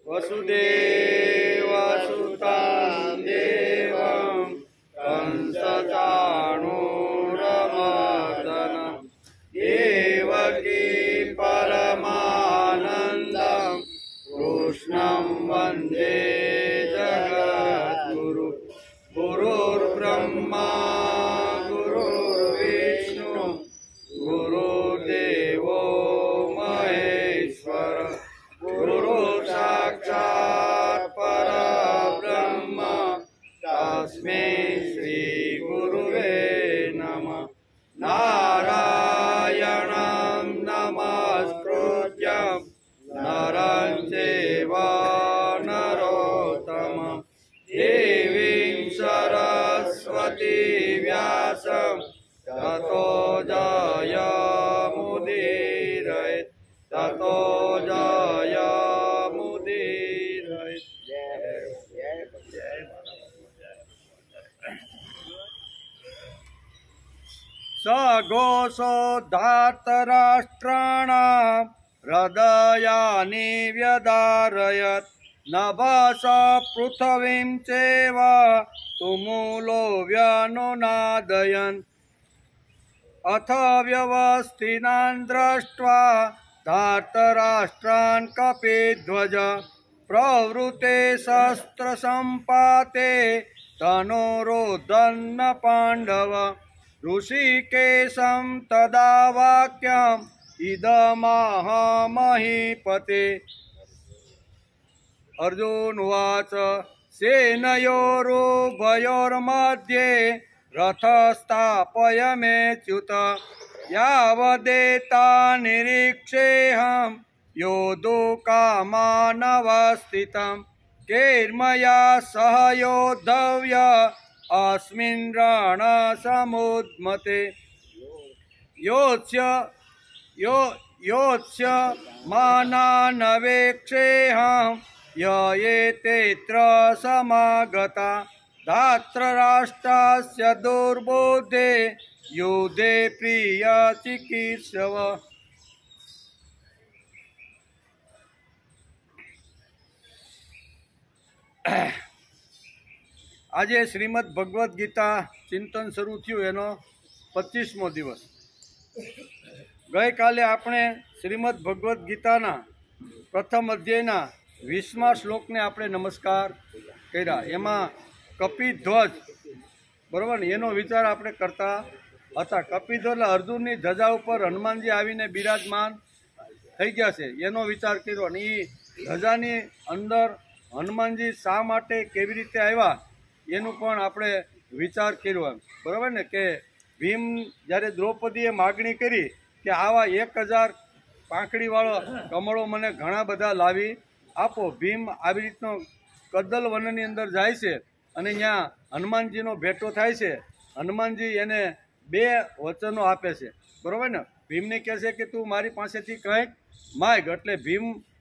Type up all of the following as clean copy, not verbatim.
वसुदेवसुतं देवं कंसचाणूरमर्दनं देवकी परमानन्दं कृष्णं वन्दे जगद्गुरु। गुरुर्ब्रह्मा गुरुर्विष्णु गुरुर्देवो महेश्वर गुरु साक्षात् परब्रह्म तस्मै श्री गुरुवे नमः। नारायणं नमस्कृत्यं नरं चैव नरोत्तमं देवीं सरस्वती व्यासं ततो जयमुदीरयेत् ततो जयमुदीरयेत्। स घोषोद्धातराष्ट्राणां हृदयानि व्यधारयत् नभस पृथिवीं चैव तुमुलो व्यनुनादयन् अथ व्यवस्थितान् दृष्ट्वा धार्तराष्ट्रान् कपिध्वज प्रवृते शस्त्रसम्पाते तनोरोदन्न पाण्डव ऋषिकेशं तदा वाक्यम् इदमाह महीपते। अर्जुन उवाच सेनयोरुभयोर्मध्ये रथस्थापयमेच्युत यावदेता निरीक्षेऽहं योद्धुकामानवस्थितं कैर्मया सह योद्धव्य अस्मिन् रणसमुद्यमे योत्स्य मानानवेक्षेऽहं य एतेऽत्र समागता धार्तराष्ट्रस्य दुर्बुद्धे युद्धे प्रियचिकीर्षव। આજે શ્રીમદ ભગવદ્ ગીતા ચિંતન શરૂ થયું એનો 25મો દિવસ। ગઈકાલે આપણે શ્રીમદ ભગવદ્ ગીતાના પ્રથમ અધ્યાયના 20મા શ્લોકને આપણે નમસ્કાર કર્યા। એમાં કપિધ્વજ બરાબર ને એનો વિચાર આપણે કરતા હતા। કપિધ્વજ એટલે અર્જુનની ધજા ઉપર હનુમાનજી આવીને બિરાજમાન થઈ ગયા છે એનો વિચાર કર્યો। અને એ ધજાની અંદર હનુમાનજી શા માટે કેવી રીતે આવ્યા એનું પણ આપણે વિચાર કર્યો એમ બરાબર ને। કે ભીમ જ્યારે દ્રૌપદીએ માગણી કરી કે આવા 1000 પાંખડીવાળો કમળો મને ઘણા બધા લાવી આપો, ભીમ આવી રીતનો કદલ વનની અંદર જાય છે અને ત્યાં હનુમાનજીનો ભેટો થાય છે। હનુમાનજી એને 2 વચનો આપે છે બરાબર ને। ભીમને કહે છે કે તું મારી પાસેથી કંઈક માગ, એટલે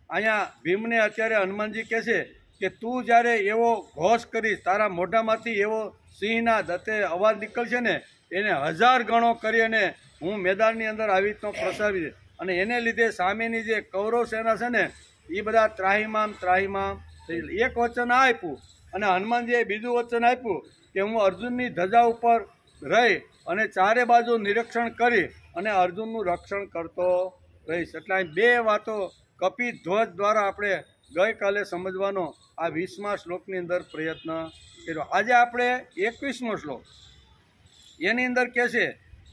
અહીંયા ભીમને અત્યારે હનુમાનજી કહે છે કે તું જ્યારે એવો ઘોષ કરીશ, તારા મોઢામાંથી એવો સિંહના દતે અવાજ નીકળશે ને એને 1000 ગણો કરી અને હું મેદાનની અંદર આવી રીતનો પ્રસાવી દે। અને એને લીધે સામેની જે કૌરવ સેના છે ને એ બધા ત્રાહિમામ એક વચન આપ્યું। અને હનુમાનજીએ બીજું વચન આપ્યું કે હું અર્જુનની ધજા ઉપર રહી અને ચારે બાજુ નિરીક્ષણ કરી અને અર્જુનનું રક્ષણ કરતો રહીશ। એટલે અહીં 2 વાતો કપિધ્વજ દ્વારા આપણે ગઈકાલે સમજવાનો આ 20મા શ્લોકની અંદર પ્રયત્ન કર્યો। આજે આપણે 21મો શ્લોક એની અંદર કહે છે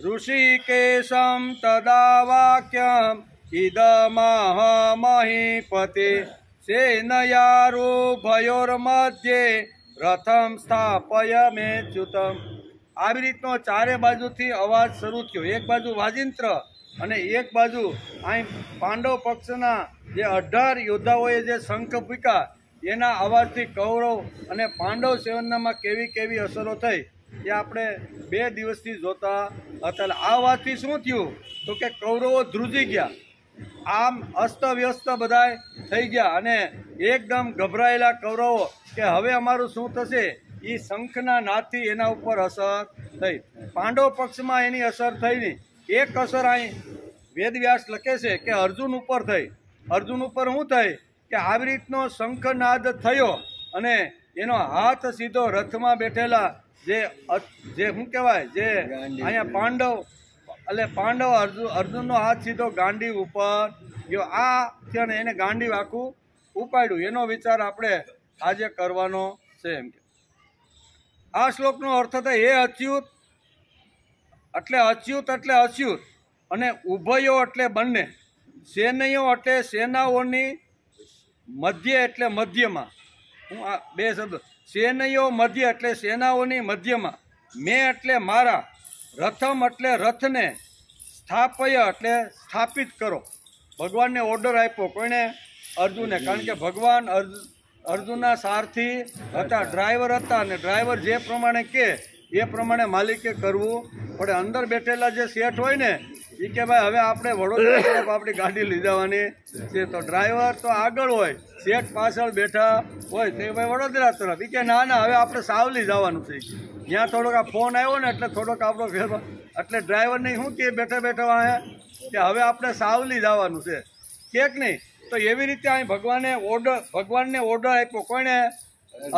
ઋષિકેશમ તદા વાક્યમ ઇદમહ મહીપતે સેનયારુભયોર્મધ્યે રથમ સ્થાપયમેચ્યુતમ। આવી રીતનો ચારે બાજુથી અવાજ શરૂ થયો। એક બાજુ વાજિંત્ર અને એક બાજુ અહીં પાંડવ પક્ષના જે 18 યોદ્ધાઓએ જે શંખ ફૂંક્યા એના અવાજથી કૌરવ અને પાંડવ સેનામાં કેવી કેવી અસરો થઈ એ આપણે 2 દિવસથી જોતા હતા। આ વાતથી શું થયું તો કે કૌરવો ધ્રુજી ગયા, આમ અસ્તવ્યસ્ત બધાય થઈ ગયા અને એકદમ ગભરાયેલા કૌરવો કે હવે અમારું શું થશે। એ શંખના નાદથી એના ઉપર અસર થઈ। પાંડવ પક્ષમાં એની અસર થઈ નહીં। એક અસર અહીં વેદવ્યાસ લખે છે કે અર્જુન ઉપર થઈ। અર્જુન ઉપર શું થઈ કે આવી રીતનો શંખનાદ થયો અને એનો હાથ સીધો રથમાં બેઠેલા જે શું કહેવાય, જે અહીંયા પાંડવ અર્જુનનો હાથ સીધો ગાંડી ઉપર ગયો. આ છે ને એને ગાંડી આખું ઉપાડ્યું. એનો વિચાર આપણે આજે કરવાનો છે. એમ કે આ શ્લોકનો અર્થ થાય હે અચ્યુત એટલે અચ્યુત અને ઉભયો એટલે બંને, સેનયો એટલે સેનાઓની, મધ્ય એટલે મધ્યમાં. હું આ બે શબ્દ, સેનયો મધ્ય એટલે સેનાઓની મધ્યમાં, મેં એટલે મારા, રથમ એટલે રથને, સ્થાપય એટલે સ્થાપિત કરો. ભગવાનને ઓર્ડર આપ્યો. કોઈને? અર્જુને. કારણ કે ભગવાન અર્જુનના સારથી હતા, ડ્રાઈવર હતા, અને ડ્રાઈવર જે પ્રમાણે કહે એ પ્રમાણે માલિકે કરવું પડે. અંદર બેઠેલા જે શેઠ હોય ને એ કે ભાઈ હવે આપણે વડોદરા તરફ આપણી ગાડી લઈ જવાની છે, તો ડ્રાઈવર તો આગળ હોય, શેઠ પાછળ બેઠા હોય, તે ભાઈ વડોદરા તરફ. એ કે ના હવે આપણે સાવલી જવાનું છે. ત્યાં થોડોક આ ફોન આવ્યો ને એટલે થોડોક આપણો ફેરફાર, એટલે ડ્રાઈવરને શું કે બેઠા વાંહે કે હવે આપણે સાવલી જવાનું છે, કેક નહીં. તો એવી રીતે અહીં ભગવાનને ઓર્ડર આપ્યો. કોઈને?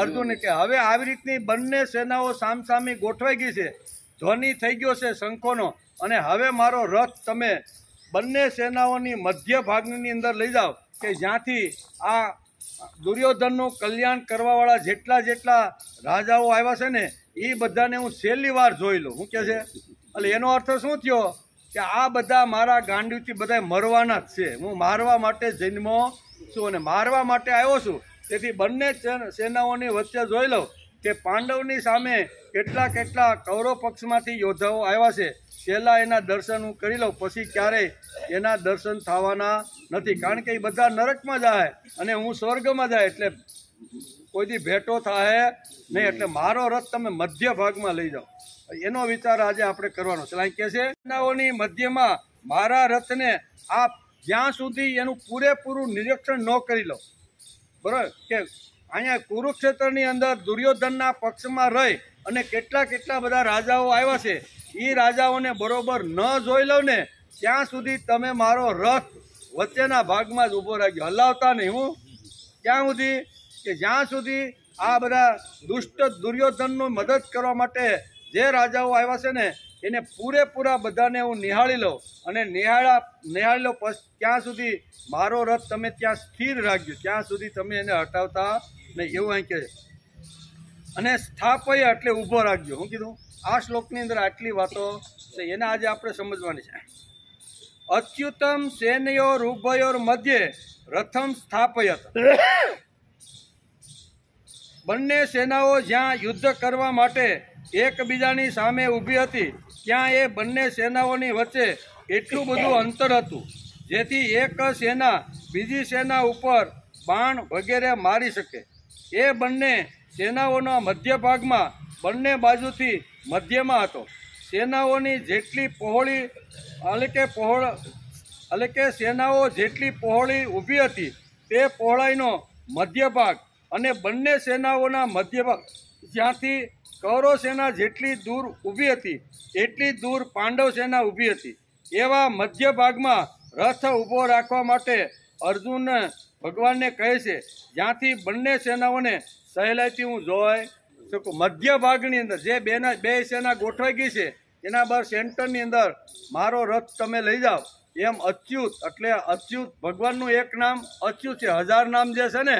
અર્જુને. કે હવે આવી રીતની બંને સેનાઓ સામસામી ગોઠવાઈ ગઈ છે, ધ્વનિ થઈ ગયો છે શંખોનો, અને હવે મારો રથ તમે બંને સેનાઓની મધ્ય ભાગની અંદર લઈ જાઓ, કે જ્યાંથી આ દુર્યોધનનું કલ્યાણ કરવાવાળા જેટલા રાજાઓ આવ્યા છે ને એ બધાને હું છેલ્લી વાર જોઈ લઉં. શું કહે છે? એટલે એનો અર્થ શું થયો કે આ બધા મારા ગાંડીથી બધા મરવાના જ છે. હું મારવા માટે જન્મો છું અને મારવા માટે આવ્યો છું. તેથી બંને સેનાઓની વચ્ચે જોઈ લઉં કે પાંડવની સામે કેટલા કૌરવ પક્ષમાંથી યોદ્ધાઓ આવ્યા છે. પહેલાં એના દર્શન હું કરી લઉં, પછી ક્યારેય એના દર્શન થવાના નથી. કારણ કે એ બધા નરકમાં જાય અને હું સ્વર્ગમાં જાય, એટલે કોઈથી ભેટો થાય નહીં. એટલે મારો રથ તમે મધ્ય ભાગમાં લઈ જાઓ. એનો વિચાર આજે આપણે કરવાનો છે. અહીં કહે છે સેનાઓની મધ્યમાં મારા રથને આપ જ્યાં સુધી એનું પૂરેપૂરું નિરીક્ષણ ન કરી લો. બરાબર? કે અહીંયા કુરુક્ષેત્રની અંદર દુર્યોધનના પક્ષમાં રહી અને કેટલા બધા રાજાઓ આવ્યા છે, એ રાજાઓને બરોબર ન જોઈ લો ને ત્યાં સુધી તમે મારો રથ વચ્ચેના ભાગમાં જ ઊભો રાખ્યો, હલાવતા નહીં. હું ક્યાં સુધી? કે જ્યાં સુધી આ બધા દુષ્ટ દુર્યોધનનું મદદ કરવા માટે જે રાજાઓ આવ્યા છે ને એને પૂરેપૂરા બધાને હું નિહાળી લઉં, અને નિહાળી લો ત્યાં સુધી મારો રથ તમે ત્યાં સ્થિર રાખજો, ત્યાં સુધી તમે એને હટાવતા નહીં. એવું અહીં કહે છે. અને સ્થાપય એટલે ઊભો રાખજો. હું કીધું આ શ્લોકની અંદર આટલી વાતો છે, એને આજે આપણે સમજવાની છે. અચ્યુતમ સેનયોર ઉભયોર મધ્યે રથમ સ્થાપયત. બંને સેનાઓ જ્યાં યુદ્ધ કરવા માટે એકબીજાની સામે ઊભી હતી ત્યાં એ બંને સેનાઓની વચ્ચે એટલું બધું અંતર હતું જેથી એક સેના બીજી સેના ઉપર બાણ વગેરે મારી શકે. એ બંને સેનાઓના મધ્ય ભાગમાં બંને બાજુથી મધ્યમાં હતો. સેનાઓની જેટલી પહોળી એટલે કે સેનાઓ જેટલી પહોળી ઊભી હતી તે પહોળાઈનો મધ્ય ભાગ, અને બંને સેનાઓના મધ્ય ભાગ જ્યાંથી કૌરવ સેના જેટલી દૂર ઊભી હતી એટલી દૂર પાંડવ સેના ઊભી હતી. એવા મધ્ય ભાગમાં રથ ઊભો રાખવા માટે અર્જુન ભગવાનને કહે છે, જ્યાંથી બંને સેનાઓને સહેલાઈથી હું જોઈ શકું. મધ્ય ભાગની અંદર જે બે સેના ગોઠવાઈ ગઈ છે એના બહાર સેન્ટરની અંદર મારો રથ તમે લઈ જાઓ. એમ અચ્યુત એટલે અચ્યુત ભગવાનનું એક નામ અચ્યુત છે. 1000 નામ જે છે ને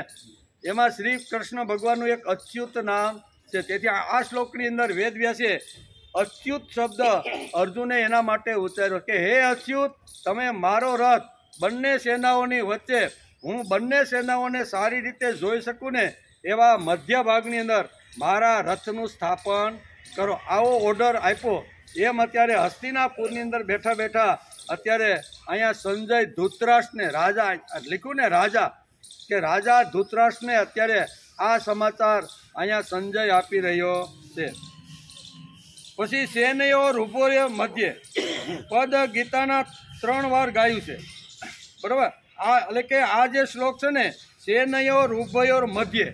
એમાં શ્રી કૃષ્ણ ભગવાનનું એક અચ્યુત નામ છે. તેથી આ શ્લોકની અંદર વેદવ્યાસે અચ્યુત શબ્દ અર્જુને એના માટે ઉચ્ચાર્યો કે હે અચ્યુત, તમે મારો રથ બંને સેનાઓની વચ્ચે હું બંને સેનાઓને સારી રીતે જોઈ શકું ને એવા મધ્ય ભાગની અંદર મારા રથનું સ્થાપન કરો. આવો ઓર્ડર આપ્યો. એમ અત્યારે હસ્તિનાપુરની અંદર બેઠા અત્યારે અહીંયા સંજય ધૃતરાષ્ટ્રને રાજા લખ્યું ને રાજા, કે રાજા ધૃતરાષ્ટ્રને અત્યારે આ સમાચાર અહીંયા સંજય આપી રહ્યો છે. પછી સેનયો રૂપોય મધ્ય પદ ગીતાના 3 વાર ગાયું છે. બરાબર? આ એટલે કે આ જે શ્લોક છે ને સેનયો રૂભયોર મધ્ય,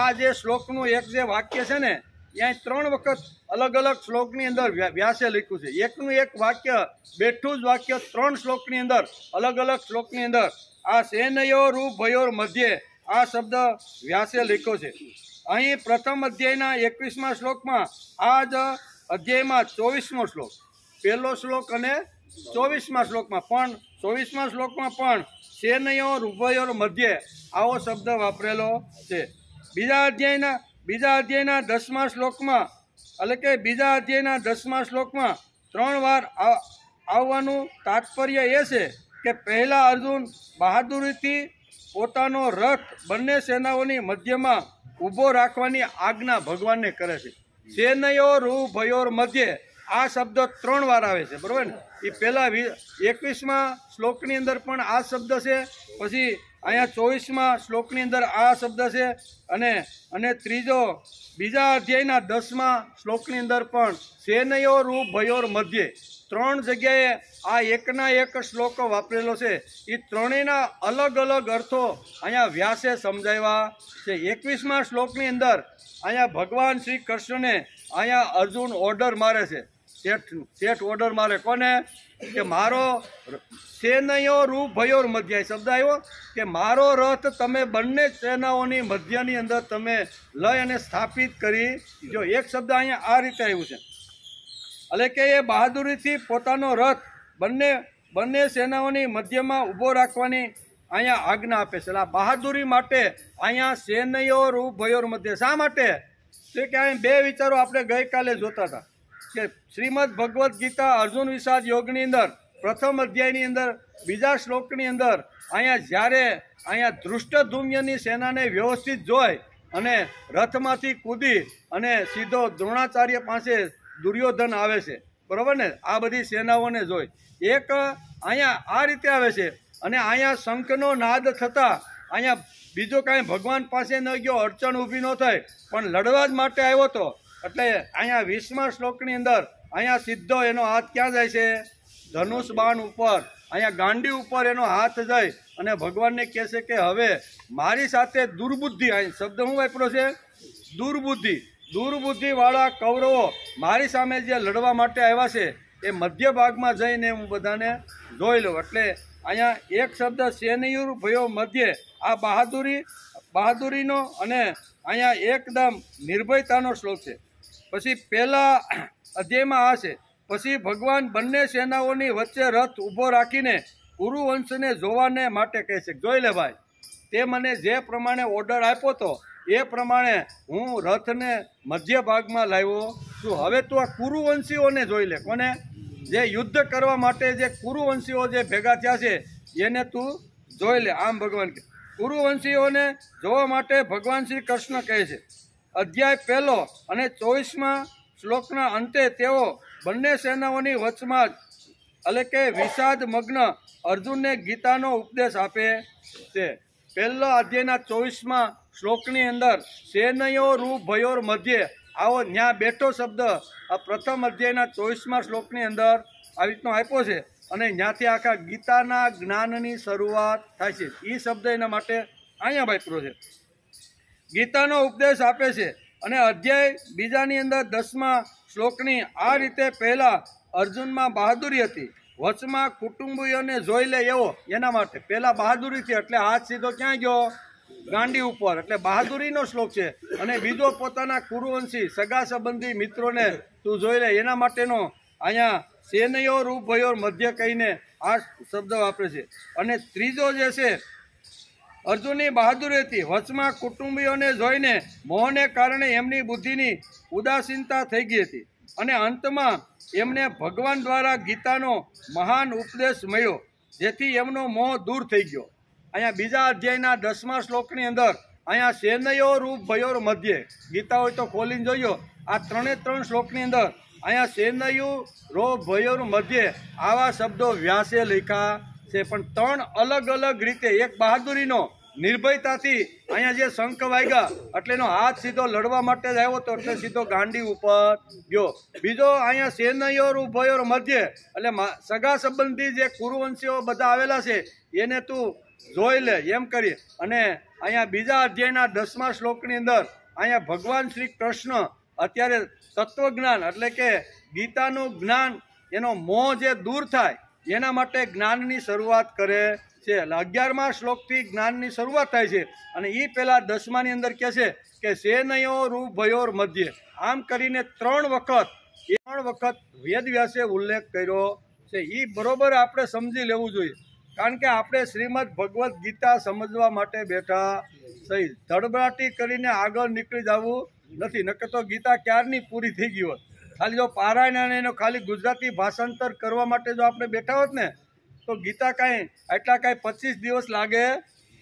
આ જે શ્લોકનું એક જે વાક્ય છે ને ત્યાં 3 વખત અલગ અલગ શ્લોકની અંદર વ્યાસે લખ્યું છે. એકનું એક વાક્ય, બેઠું જ વાક્ય 3 શ્લોકની અંદર, અલગ અલગ શ્લોકની અંદર આ સેનયોરુભયોર મધ્યે આ શબ્દ વ્યાસે લખ્યો છે. અહીં પ્રથમ અધ્યાયના 21મા શ્લોકમાં, આ જ અધ્યાયમાં 24મો શ્લોક, પહેલો શ્લોક અને 24મા શ્લોકમાં પણ 24મા શ્લોકમાં પણ સેનયોરુભયોર મધ્યે આવો શબ્દ વાપરેલો છે. બીજા અધ્યાયના 10મા શ્લોકમાં, એટલે કે બીજા અધ્યાયના 10મા શ્લોકમાં 3 વાર આવવાનું તાત્પર્ય એ છે કે પહેલા અર્જુન બહાદુરીથી પોતાનો રથ બંને સેનાઓની મધ્યમાં ઊભો રાખવાની આજ્ઞા ભગવાનને કરે છે. સેનયોરુભયોર મધ્યે આ શબ્દ 3 વાર આવે છે, બરાબર ને? એ પહેલાં 21મા શ્લોકની અંદર પણ આ શબ્દ છે, પછી અહીંયા 24મા શ્લોકની અંદર આ શબ્દ છે, અને ત્રીજો બીજા અધ્યાયના 10મા શ્લોકની અંદર પણ સેનયોરુભયોર મધ્યે 3 જગ્યાએ આ એકના એક શ્લોકો વાપરેલો છે. એ ત્રણેયના અલગ અલગ અર્થો અહીંયા વ્યાસે સમજાવ્યા છે. 21મા શ્લોકની અંદર અહીંયા ભગવાન શ્રી કૃષ્ણને અહીંયા અર્જુન ઓર્ડર મારે છે, શેઠ ઓર્ડર મારે કોને? કે મારો સેનયોરુભયોર મધ્ય શબ્દ આવ્યો કે મારો રથ તમે બંને સેનાઓની મધ્યની અંદર તમે લઈ અને સ્થાપિત કરી જો. એક શબ્દ અહીંયા આ રીતે આવ્યું છે, એટલે કે એ બહાદુરીથી પોતાનો રથ બંને સેનાઓની મધ્યમાં ઊભો રાખવાની અહીંયા આજ્ઞા આપે છે. આ બહાદુરી માટે અહીંયા સેનયોરુભયોર મધ્ય. શા માટે? તો કે અહીં 2 વિચારો આપણે ગઈકાલે જોતા હતા કે શ્રીમદ ભગવદ્ ગીતા અર્જુન વિષાદ યોગની અંદર પ્રથમ અધ્યાયની અંદર બીજા શ્લોકની અંદર અહીંયા જ્યારે અહીંયા ધૃષ્ટધુમ્યની સેનાને વ્યવસ્થિત જોઈ અને રથમાંથી કૂદી અને સીધો દ્રોણાચાર્ય પાસે દુર્યોધન આવે છે, બરાબર ને? આ બધી સેનાઓને જોઈ એક અહીંયા આ રીતે આવે છે, અને અહીંયા શંખનો નાદ થતાં અહીંયા બીજો કાંઈ ભગવાન પાસે ન ગયો, અડચણ ઊભી ન થઈ, પણ લડવા જ માટે આવ્યો હતો. એટલે અહીંયા 20મા શ્લોકની અંદર અહીંયા સીધો એનો હાથ ક્યાં જાય છે? ધનુષ બાણ ઉપર, અહીંયા ગાંડી ઉપર એનો હાથ જાય અને ભગવાનને કહે છે કે હવે મારી સાથે દુર્બુદ્ધિ, અહીં શબ્દ શું વાપર્યો છે? દુર્બુદ્ધિવાળા કૌરવો મારી સામે જે લડવા માટે આવ્યા છે એ મધ્ય ભાગમાં જઈને હું બધાને જોઈ લઉં. એટલે અહીંયા એક શબ્દ સેનયોરુભયોર મધ્યે આ બહાદુરીનો અને અહીંયા એકદમ નિર્ભયતાનો શ્લોક છે. પછી પહેલા અધ્યાયમાં આ છે, પછી ભગવાન બંને સેનાઓની વચ્ચે રથ ઊભો રાખીને કુરુવંશને જોવાને માટે કહે છે, જોઈ લે ભાઈ, તે મને જે પ્રમાણે ઓર્ડર આપ્યો હતો એ પ્રમાણે હું રથને મધ્ય ભાગમાં લાવ્યો છું. હવે તું આ કુરુવંશીઓને જોઈ લે. કોને? જે યુદ્ધ કરવા માટે જે કુરુવંશીઓ જે ભેગા થયા છે એને તું જોઈ લે. આમ ભગવાન કુરુવંશીઓને જોવા માટે ભગવાન શ્રી કૃષ્ણ કહે છે. અધ્યાય 1 અને 24મા શ્લોકના અંતે તેઓ બંને સેનાઓની વચમાં જ, એટલે કે વિષાદ મગ્ન અર્જુનને ગીતાનો ઉપદેશ આપે છે. પહેલા અધ્યાયના 24મા શ્લોકની અંદર સેનયોરુભયોર મધ્યે આવો ન્યા બેઠો શબ્દ આ પ્રથમ અધ્યાયના 24મા શ્લોકની અંદર આવી રીતનો આપ્યો છે, અને ત્યાંથી આખા ગીતાના જ્ઞાનની શરૂઆત થાય છે. એ શબ્દ એના માટે અહીંયા વાપર્યો છે. ગીતાનો ઉપદેશ આપે છે. અને અધ્યાય બીજાની અંદર 10મા શ્લોકની આ રીતે પહેલા અર્જુનમાં બહાદુરી હતી, વચમાં કુટુંબીઓને જોઈ લે એવો, એના માટે પહેલા બહાદુરીથી, એટલે હાથ સીધો ક્યાં ગયો? ગાંડી ઉપર, એટલે બહાદુરીનો શ્લોક છે. અને બીજો પોતાના કુરુવંશી સગા સંબંધી મિત્રોને તું જોઈ લે, એના માટેનો અહીંયા સેનયોરુભયોર મધ્ય કહીને આ શબ્દ વાપરે છે. અને ત્રીજો જે છે અર્જુનની બહાદુરી હતી, વચમાં કુટુંબીઓને જોઈને મોહને કારણે એમની બુદ્ધિની ઉદાસીનતા થઈ ગઈ હતી, અને અંતમાં એમને ભગવાન દ્વારા ગીતાનો મહાન ઉપદેશ મળ્યો, જેથી એમનો મોહ દૂર થઈ ગયો. અહીંયા બીજા અધ્યાયના 10મા શ્લોકની અંદર અહીંયા સેનયોરુભયોર મધ્યે, ગીતા હોય તો ખોલીને જોયો, આ 3 શ્લોકની અંદર અહીંયા સેનયોરુભયોર મધ્યે આવા શબ્દો વ્યાસે લખ્યા છે. પણ 3 અલગ અલગ રીતે, એક બહાદુરીનો, નિર્ભયતાથી અહીંયા જે શંખ વાગ્યા એટલે એનો હાથ સીધો લડવા માટે જ આવ્યો હતો, એટલે સીધો ગાંડી ઉપર ગયો. બીજો અહીંયા સેનયોરુભયોર મધ્યે, એટલે સગા સંબંધી જે કુરુવંશીઓ બધા આવેલા છે એને તું જોઈ લે એમ કરી. અને અહીંયા બીજા અધ્યાયના 10મા શ્લોકની અંદર અહીંયા ભગવાન શ્રી કૃષ્ણ અત્યારે તત્વજ્ઞાન એટલે કે ગીતાનું જ્ઞાન એનો મોહ જે દૂર થાય એના માટે જ્ઞાનની શરૂઆત કરે છે. એટલે 11મા શ્લોકથી જ્ઞાનની શરૂઆત થાય છે અને એ પહેલાં 10માની અંદર કહે છે કે સેનયોરુભયોર મધ્યે. આમ કરીને 3 વખત વેદવ્યાસે ઉલ્લેખ કર્યો છે. એ બરોબર આપણે સમજી લેવું જોઈએ, કારણ કે આપણે શ્રીમદ ભગવદ્ ગીતા સમજવા માટે બેઠા સહી ધડબડાટી કરીને આગળ નીકળી જવું નથી. નકર તો ગીતા ક્યારની પૂરી થઈ ગઈ હોત. ખાલી જો પારાયણ અને એનો ખાલી ગુજરાતી ભાષાંતર કરવા માટે જો આપણે બેઠા હોત ને તો ગીતા કાંઈ 25 દિવસ લાગે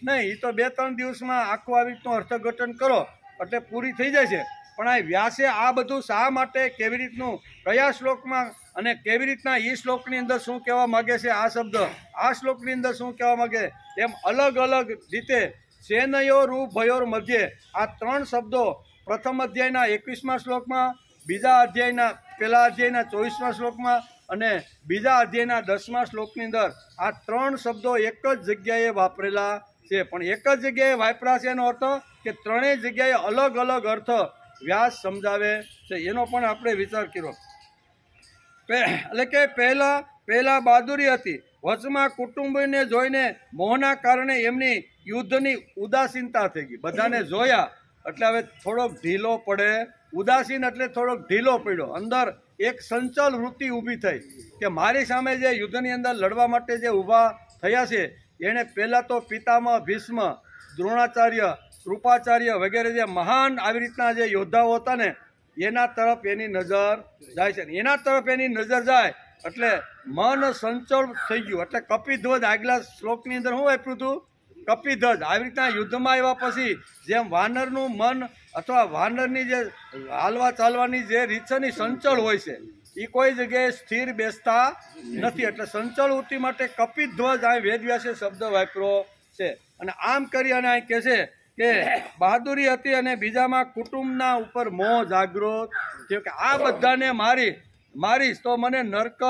નહીં. એ તો 2-3 દિવસમાં આખું આવી રીતનું અર્થઘટન કરો એટલે પૂરી થઈ જાય છે. પણ આ વ્યાસે આ બધું શા માટે, કેવી રીતનું, કયા શ્લોકમાં અને કેવી રીતના એ શ્લોકની અંદર શું કહેવા માગે છે આ શબ્દ, આ શ્લોકની અંદર શું કહેવા માગે, એમ અલગ અલગ રીતે સેનયોરુભયોર મધ્યે આ 3 શબ્દો પ્રથમ અધ્યાયના 21મા શ્લોકમાં, બીજા અધ્યાયના પહેલા અધ્યાયના 24મા શ્લોકમાં અને બીજા અધ્યાયના 10મા શ્લોકની અંદર આ 3 શબ્દો એક જ જગ્યાએ વાપરેલા છે. પણ એક જ જગ્યાએ વાપર્યા છે એનો અર્થ કે 3 જગ્યાએ અલગ અલગ અર્થ વ્યાસ સમજાવે છે. એનો પણ આપણે વિચાર કર્યો. એટલે કે પહેલા બહાદુરી હતી, વચમાં કુટુંબને જોઈને મોહના કારણે એમની યુદ્ધની ઉદાસીનતા થઈ ગઈ. બધાને જોયા એટલે હવે થોડોક ઢીલો પડે, ઉદાસીન એટલે થોડોક ઢીલો પડ્યો. અંદર એક સંચલ વૃત્તિ ઊભી થઈ કે મારી સામે જે યુદ્ધની અંદર લડવા માટે જે ઊભા થયા છે એણે પહેલાં તો પિતામહ ભીષ્મ, દ્રોણાચાર્ય, કૃપાચાર્ય વગેરે જે મહાન આવી રીતના જે યોદ્ધાઓ હતા ને એના તરફ એની નજર જાય છે. એના તરફ એની નજર જાય એટલે મન સંચળ થઈ ગયું. એટલે કપિધ્વજ આગલા શ્લોકની અંદર શું વાપર્યું હતું? કપિધ્વજ. આવી રીતના યુદ્ધમાં આવ્યા પછી જેમ વાનરનું મન અથવા વાનરની જે હાલવા ચાલવાની જે રીત છે ને સંચળ હોય છે, એ કોઈ જગ્યાએ સ્થિર બેસતા નથી. એટલે સંચળ વૃત્તિ માટે કપિધ્વજ આ વેદવ્યાસે શબ્દ વાપર્યો છે. અને આમ કરી અને અહીં કહે છે કે બહાદુરી હતી અને બીજામાં કુટુંબના ઉપર મોહ જાગૃત થયો કે આ બધાને મારીશ તો મને નર્ક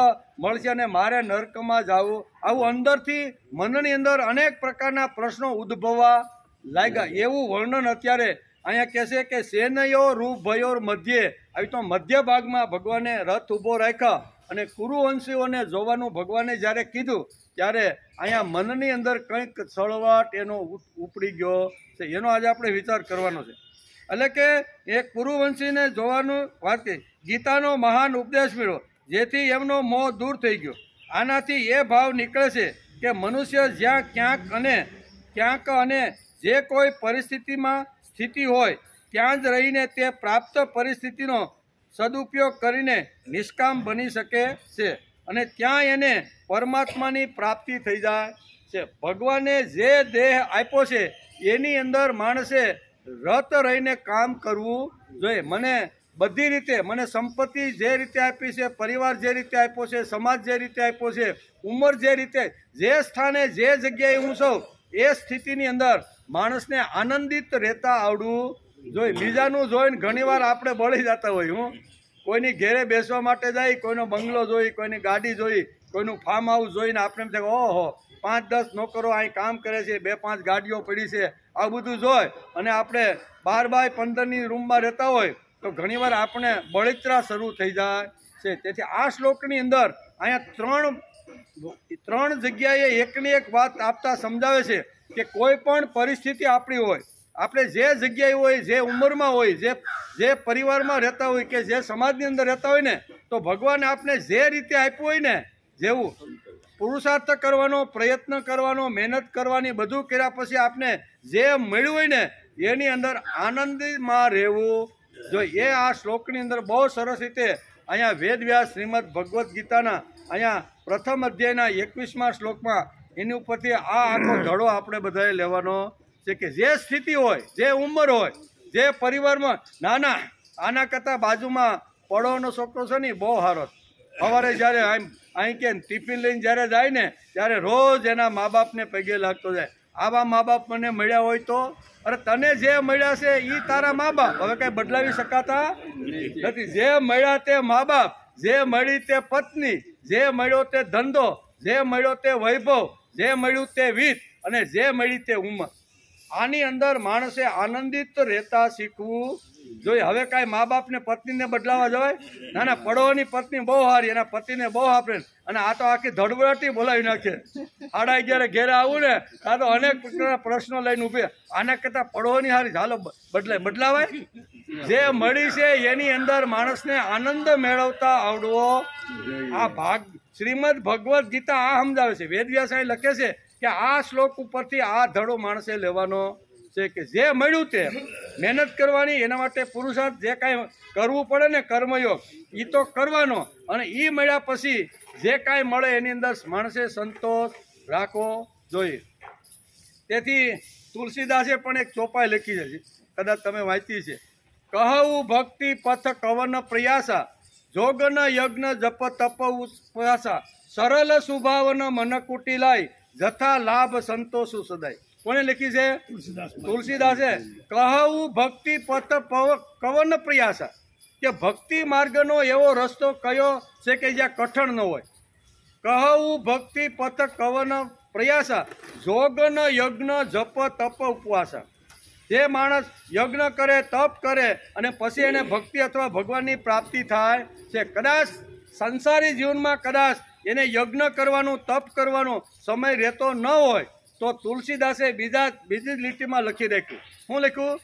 મળશે અને મારે નર્કમાં જવું. આવું અંદરથી મનની અંદર અનેક પ્રકારના પ્રશ્નો ઉદ્ભવવા લાગ્યા. એવું વર્ણન અત્યારે અહીંયા કહે છે કે સેનયોરુભયોર મધ્યે, આવી તો મધ્ય ભાગમાં ભગવાને રથ ઊભો રાખ્યા અને કુરુવંશીઓને જોવાનું ભગવાને જ્યારે કીધું ત્યારે અહીંયા મનની અંદર કંઈક સળવાટ એનો ઉપડી ગયો છે. એનો આજે આપણે વિચાર કરવાનો છે. એટલે કે એ કુરુવંશીને જોવાનું વાત કરી, ગીતાનો મહાન ઉપદેશ મળ્યો જેથી એમનો મોહ દૂર થઈ ગયો. આનાથી એ ભાવ નીકળે છે કે મનુષ્ય જ્યાં ક્યાંક અને જે કોઈ પરિસ્થિતિમાં સ્થિતિ હોય ત્યાં જ રહીને તે પ્રાપ્ત પરિસ્થિતિનો સદુપયોગ કરીને નિષ્કામ બની શકે છે અને ત્યાં એને પરમાત્માની પ્રાપ્તિ થઈ જાય છે. ભગવાને જે દેહ આપ્યો છે એની અંદર માણસે રત રહીને કામ કરવું જોઈએ. મને બધી રીતે, મને સંપત્તિ જે રીતે આપી છે, પરિવાર જે રીતે આપ્યો છે, સમાજ જે રીતે આપ્યો છે, ઉંમર જે રીતે, જે સ્થાને જે જગ્યાએ હું છું એ સ્થિતિની અંદર માણસને આનંદિત રહેતા આવડવું જોઈએ. બીજાનું જોઈને ઘણીવાર આપણે બળી જતા હોય. કોઈની ઘેરે બેસવા માટે જાય, કોઈનો બંગલો જોઈ, કોઈની ગાડી જોઈ, કોઈનું ફાર્મ હાઉસ જોઈને આપણે એમ થાય ઓહો 5-10 નોકરો અહીં કામ કરે છે, 2-5 ગાડીઓ પડી છે, આ બધું જોઈ અને આપણે 12x15ની રૂમમાં રહેતા હોય તો ઘણીવાર આપણે બળતરા શરૂ થઈ જાય છે. તેથી આ શ્લોકની અંદર અહીંયા ત્રણ જગ્યાએ એકની એક વાત આપતા સમજાવે છે કે કોઈ પણ પરિસ્થિતિ આપણી હોય, આપણે જે જગ્યાએ હોય, જે ઉંમરમાં હોય, જે પરિવારમાં રહેતા હોય કે જે સમાજની અંદર રહેતા હોય ને, તો ભગવાને આપણે જે રીતે આપ્યું હોય ને, જેવું પુરુષાર્થ કરવાનો, પ્રયત્ન કરવાનો, મહેનત કરવાની, બધું કર્યા પછી આપણે જે મળ્યું હોય ને એની અંદર આનંદમાં રહેવું જોઈએ. એ આ શ્લોકની અંદર બહુ સરસ રીતે અહીંયા વેદવ્યાસ શ્રીમદ ભગવદ્ ગીતાના અહીંયા પ્રથમ અધ્યાયના 21મા શ્લોકમાં એની ઉપરથી આ આખો ધડો આપણે બધાએ લેવાનો છે કે જે સ્થિતિ હોય, જે ઉંમર હોય, જે પરિવારમાં, નાના આના કરતાં બાજુમાં પડોનો છોકરો છે ને બહુ સારો. સવારે જ્યારે અહીં કે ટિફિન લઈને જ્યારે જાય ને ત્યારે રોજ એના મા બાપને પગે લાગતો જાય. આવા મા બાપ મને મળ્યા હોય તો, અરે તને જે મળ્યા છે એ તારા મા બાપ હવે કંઈ બદલાવી શકાતા નથી. જે મળ્યા તે મા બાપ, જે મળી તે પત્ની, જે મળ્યો તે ધંધો, જે મળ્યો તે વૈભવ, જે મળ્યું તે વિત્ત અને જે મળી તે ઉંમર. આની અંદર માણસે આનંદિત રહેતા શીખવું જોઈએ. હવે કાંઈ મા બાપને પત્નીને બદલાવા જવાય? ના ના, પડોની પત્ની બહુ સારી, એના પતિને બહુ આપે, અને આ તો આખી ધડબડાટી બોલાવી નાખે. 11:30 ઘેરે આવું ને આ તો અનેક પ્રકારના પ્રશ્નો લઈને ઊભે. આના કરતાં પડોની સારી, ચાલો બદલાવાય? જે મળી છે એની અંદર માણસને આનંદ મેળવતા આવડવો આ ભાગ. શ્રીમદ ભગવદ્ ગીતા આ સમજાવે છે. વેદવ્યાસ અહીં લખે છે કે આ શ્લોક ઉપરથી આ ધડો માણસે લેવાનો છે કે જે મળ્યું તે મહેનત કરવાની, એના માટે પુરુષાર્થ જે કાંઈ કરવું પડે ને કર્મયોગ એ તો કરવાનો, અને એ મળ્યા પછી જે કાંઈ મળે એની અંદર માણસે સંતોષ રાખવો જોઈએ. તેથી તુલસીદાસે પણ એક ચોપાઈ લખી છે, કદાચ તમે વાંચી છે. કહું ભક્તિ પથ કવન પ્રયાસા, જોગન યજ્ઞ જપ તપ ઉપવાસા, સરળ સ્વભાવન મન કુટી લાય, જથા લાભ સંતોષ સદાય. કોને લખી છે? તુલસીદાસે. કહું ભક્તિ પથ કવન પ્રયાસા, કે ભક્તિ માર્ગનો એવો રસ્તો કયો છે કે જ્યાં કઠણ ન હોય. કહું ભક્તિ પથ કવન પ્રયાસા, જોગન યજ્ઞ જપ તપ ઉપવાસા. જે માણસ યજ્ઞ કરે, તપ કરે, અને પછી એને ભક્તિ અથવા ભગવાનની પ્રાપ્તિ થાય છે. કદાચ સંસારી જીવનમાં કદાચ એને યજ્ઞ કરવાનું, તપ કરવાનો સમય રહેતો ન હોય તો તુલસીદાસે બીજી જ લીટીમાં લખી રાખ્યું. શું લખ્યું?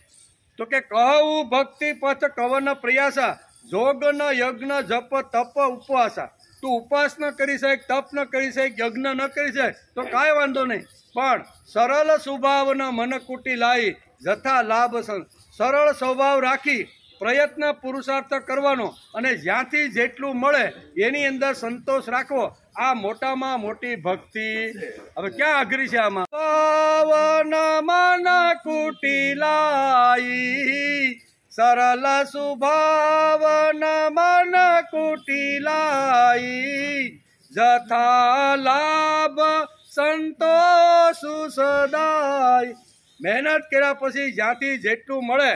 તો કે કહું ભક્તિ પથ કવન પ્રયાસા, જોગન યજ્ઞ જપ તપ ઉપવાસા. તું ઉપવાસ ન કરી શક, તપ ન કરી શક, યજ્ઞ ન કરી શક તો કાંઈ વાંધો નહીં, પણ સરળ સ્વભાવના મન કુટી લાવી જથા લાભ. સરળ સ્વભાવ રાખી પ્રયત્ન પુરુષાર્થ કરવાનો, અને જ્યાંથી જેટલું મળે એની અંદર સંતોષ રાખવો, આ મોટામાં મોટી ભક્તિ. હવે ક્યાં અઘરી છે આમાં? પવન મન કુટી લાઈ, સરળ સ્વભાવન મન કુટી લાઈ, જથા લાભ સંતોષ સદાય. મહેનત કર્યા પછી જ્યાંથી જેટલું મળે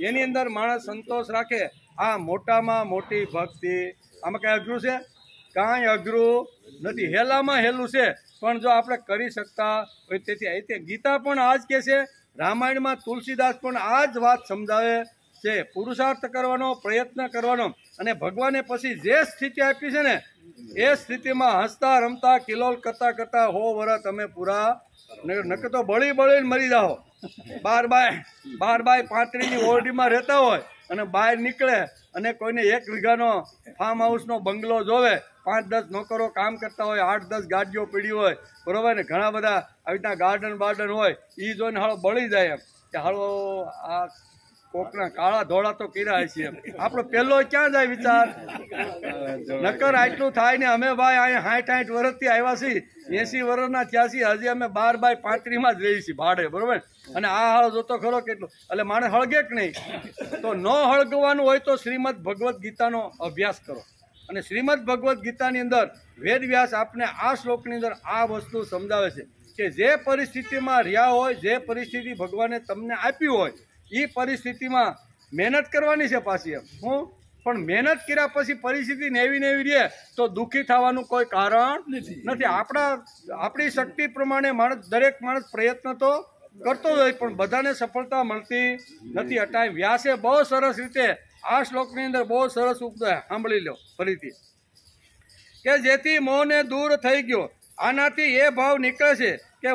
એની અંદર માણસ સંતોષ રાખે, આ મોટામાં મોટી ભક્તિ. આમાં કાંઈ અઘરું છે? કાંઈ અઘરું નથી. હેલામાં હેલું છે, પણ જો આપણે કરી શકતા હોય. તેથી ગીતા પણ આ જ કહે છે, રામાયણમાં તુલસીદાસ પણ આ જ વાત સમજાવે છે. પુરુષાર્થ કરવાનો, પ્રયત્ન કરવાનો, અને ભગવાને પછી જે સ્થિતિ આપી છે ને એ સ્થિતિમાં હસતા રમતા કિલોલ કરતા કરતા 100 વર્ષ તમે પૂરા નકર તો બળીને મરી જાઓ. 12x35 ઓરડીમાં રહેતા હોય અને બહાર નીકળે અને કોઈને 1 વીઘાનો ફાર્મ હાઉસનો બંગલો જોવે, 5-10 નોકરો કામ કરતા હોય, 8-10 ગાડીઓ પડી હોય, બરોબર ને, ઘણા બધા આવી રીતના ગાર્ડન હોય, એ જોઈને હાળો બળી જાય એમ કે હાળો આ કોકના કાળા ધોળા તો કર્યા છે એમ. આપણો પહેલો ક્યાં જાય વિચાર? નકર આટલું થાય ને અમે ભાઈ અહીંયા 60-60 વર્ષથી આવ્યા છીએ, 80 વર્ષના થયા છીએ, હજી અમે 12x35 જ રહીએ છીએ ભાડે, બરોબર. અને આ હાળ જોતો ખરો કેટલું, એટલે માણસ હળગે કે નહીં? તો ન હળગવાનું હોય તો શ્રીમદ ભગવદ્ ગીતાનો અભ્યાસ કરો. અને શ્રીમદ ભગવદ્ ગીતાની અંદર વેદવ્યાસ આપને આ શ્લોકની અંદર આ વસ્તુ સમજાવે છે કે જે પરિસ્થિતિમાં રહ્યા હોય, જે પરિસ્થિતિ ભગવાને તમને આપી હોય, એ પરિસ્થિતિમાં મહેનત કરવાની છે પાછી એમ. હું પણ મહેનત કર્યા પછી પરિસ્થિતિ નેવી રહે તો દુઃખી થવાનું કોઈ કારણ નથી. આપણી શક્તિ પ્રમાણે દરેક માણસ પ્રયત્ન તો કરતો જ હોય, પણ બધાને સફળતા મળતી નથી. અટાઈ વ્યાસે બહુ સરસ રીતે આ શ્લોકની અંદર બહુ સરસ ઉપદેશ સાંભળી લો ફરીથી, કે જેથી મોહને દૂર થઈ ગયો. આનાથી એ ભાવ નીકળે છે કે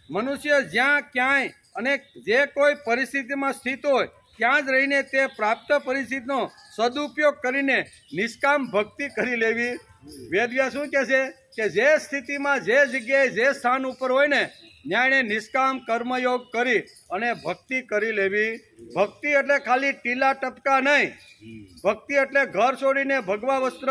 મનુષ્ય જ્યાં ક્યાંય અને જે કોઈ પરિસ્થિતિમાં સ્થિત હોય ત્યાં જ રહીને તે પ્રાપ્ત પરિસ્થિતિનો સદુપયોગ કરીને નિષ્કામ ભક્તિ કરી લેવી. વેદવ્યાસ શું કહે છે કે જે સ્થિતિમાં, જે જગ્યાએ, જે સ્થાન ઉપર હોય ને ત્યાં એને નિષ્કામ કર્મયોગ કરી અને ભક્તિ કરી લેવી. ભક્તિ એટલે ખાલી ટીલા ટપકા નહીં. ભક્તિ એટલે ઘર છોડીને ભગવા વસ્ત્ર